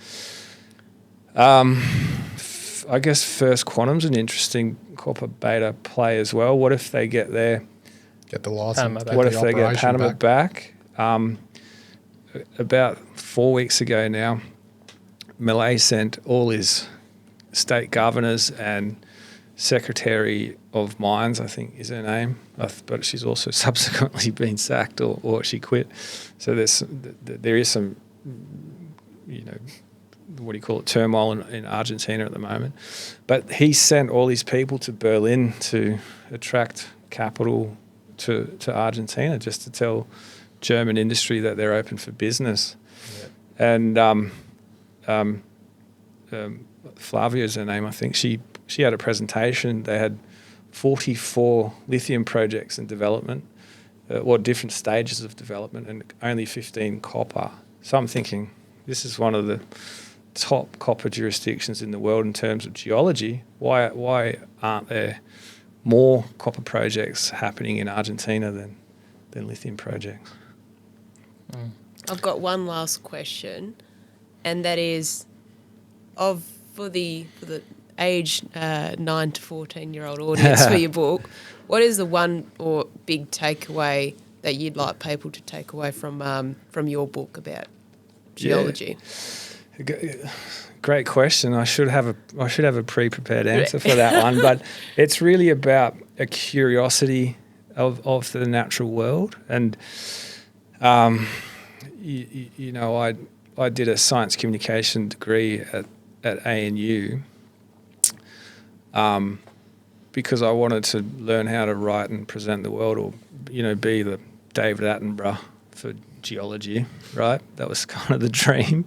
S4: I guess First Quantum's an interesting copper beta play as well. What if they get the license? What if they get Panama back? About 4 weeks ago now, Malay sent all his state governors and Secretary of Mines, I think is her name, but she's also subsequently been sacked or she quit. So there is some, what do you call it, turmoil in Argentina at the moment. But he sent all these people to Berlin to attract capital to Argentina, just to tell German industry that they're open for business. Yeah. And Flavia's her name, I think. She had a presentation. They had 44 lithium projects in development, different stages of development, and only 15 copper. So I'm thinking, this is one of the top copper jurisdictions in the world in terms of geology. Why aren't there more copper projects happening in Argentina than lithium projects?
S5: I've got one last question, and that is, for the age 9 to 14-year-old audience for your book, what is the one or big takeaway that you'd like people to take away from your book about geology?
S4: Yeah. Great question. I should have a pre-prepared answer for that one, but it's really about a curiosity of the natural world. And I did a science communication degree at ANU because I wanted to learn how to write and present the world, or be the David Attenborough for geology, right? That was kind of the dream.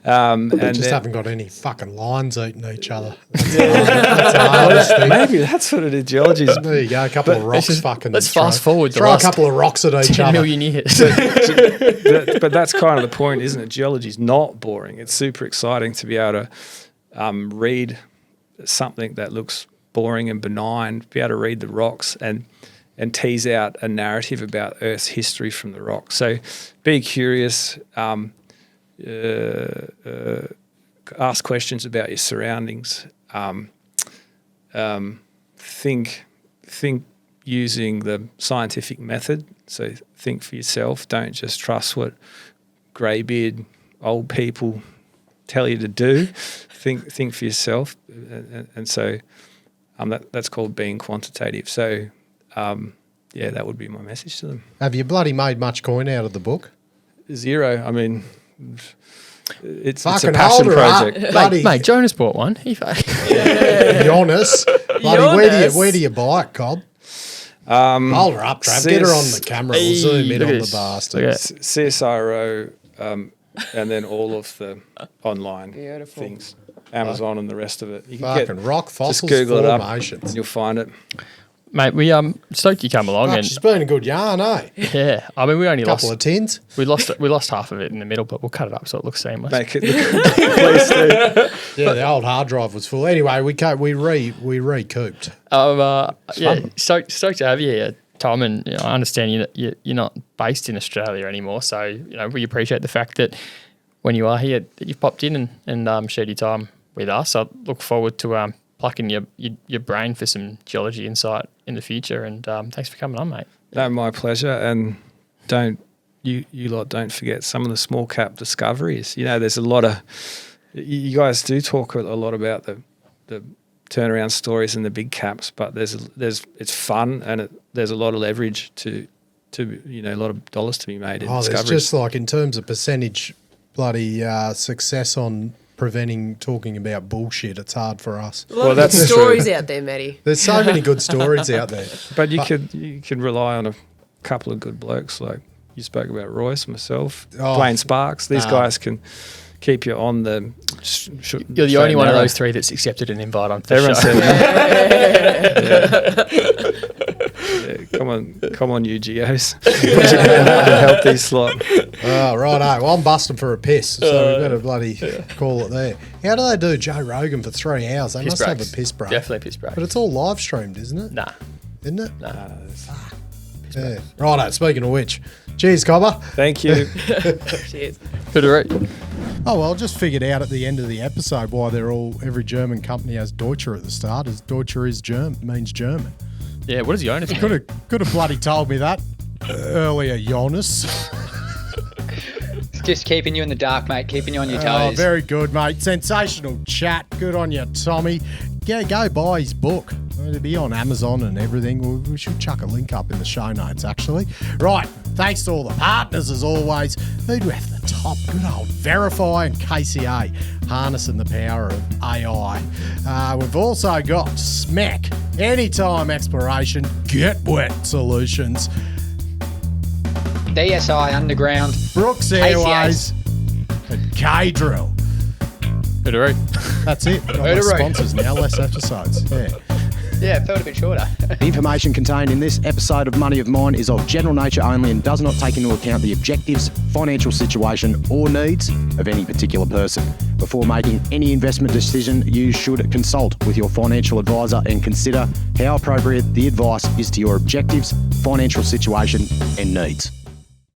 S4: And
S1: just haven't got any fucking lines eating each other. That's
S4: maybe that's what it is. Geology.
S1: There you go. A couple of rocks.
S2: Let's fast forward.
S1: Throw a couple of rocks at each
S2: 10
S1: other.
S2: million years.
S4: But that's kind of the point, isn't it? Geology's not boring. It's super exciting to be able to read something that looks boring and benign, be able to read the rocks and tease out a narrative about Earth's history from the rocks. So be curious. Ask questions about your surroundings. Think using the scientific method. So think for yourself. Don't just trust what greybeard old people tell you to do. Think for yourself, and so that's called being quantitative. So that would be my message to them.
S1: Have you bloody made much coin out of the book?
S4: Zero. I mean, it's a
S1: fucking
S4: passion
S1: hold her up,
S4: project.
S2: Mate, Jonas bought one.
S1: Jonas. Bloody, where do you buy it, Cobb? Hold her up, Trav. Get her on the camera. We'll zoom in on the bastard.
S4: CSIRO, and then all of the online things. Amazon and the rest of it. You can
S1: fucking rock fossils
S4: just Google
S1: formations.
S4: It up and you'll find it.
S2: Mate, we stoked you come along.
S1: Fuck, she's been a good yarn, eh?
S2: Yeah, I mean we only
S1: couple of tins.
S2: We lost half of it in the middle, but we'll cut it up so it looks seamless.
S4: Make it please do.
S1: Yeah, the old hard drive was full. Anyway, we recouped.
S2: Stoked to have you here, Tom. And I understand you're not based in Australia anymore, so we appreciate the fact that when you are here that you've popped in and shared your time with us. I look forward to plucking your brain for some geology insight in the future. And thanks for coming on, mate.
S4: No, my pleasure. And you lot don't forget some of the small cap discoveries. There's a lot of you guys do talk a lot about the turnaround stories and the big caps, but it's fun and there's a lot of leverage to a lot of dollars to be made in discoveries.
S1: There's just like in terms of percentage bloody success on preventing talking about bullshit, it's hard for us.
S5: A lot of good stories out there, Matty.
S1: There's so many good stories out there.
S4: But you can rely on a couple of good blokes like you spoke about Royce, myself, Dwayne Sparks. These guys can keep you on the.
S2: You're the only one of those three that's accepted an invite on the
S4: Everyone
S2: show.
S4: Said, come on, you geos. Help these lot.
S1: Oh, right. Well, I'm busting for a piss, so we better bloody call it there. How do they do Joe Rogan for 3 hours? They must have a piss break.
S2: Definitely piss break.
S1: But it's all live streamed, isn't it?
S2: Nah.
S1: Isn't it?
S2: Nah.
S1: Yeah. Righto, speaking of which, cheers, Cobber.
S4: Thank you.
S5: Cheers.
S1: Oh, well, I just figured out at the end of the episode why every German company has Deutsche at the start, is Deutsche is means German.
S2: Yeah, what does the owner think?
S1: Could have bloody told me that earlier, Jonas.
S3: Just keeping you in the dark, mate. Keeping you on your
S1: Oh,
S3: toes.
S1: very good, mate. Sensational chat. Good on you, Tommy. Go buy his book. It'll be on Amazon and everything. We should chuck a link up in the show notes, actually. Right. Thanks to all the partners, as always. Who do we have at the top? Good old VRIFY and KCA, harnessing the power of AI. We've also got SMEC, Anytime Exploration, GetWet Solutions,
S3: DSI Underground,
S1: Brooks Airways, and K-Drill. That's it. Got less sponsors now, less episodes.
S3: Yeah, it felt a bit shorter.
S6: The information contained in this episode of Money of Mine is of general nature only and does not take into account the objectives, financial situation or needs of any particular person. Before making any investment decision, you should consult with your financial advisor and consider how appropriate the advice is to your objectives, financial situation and needs.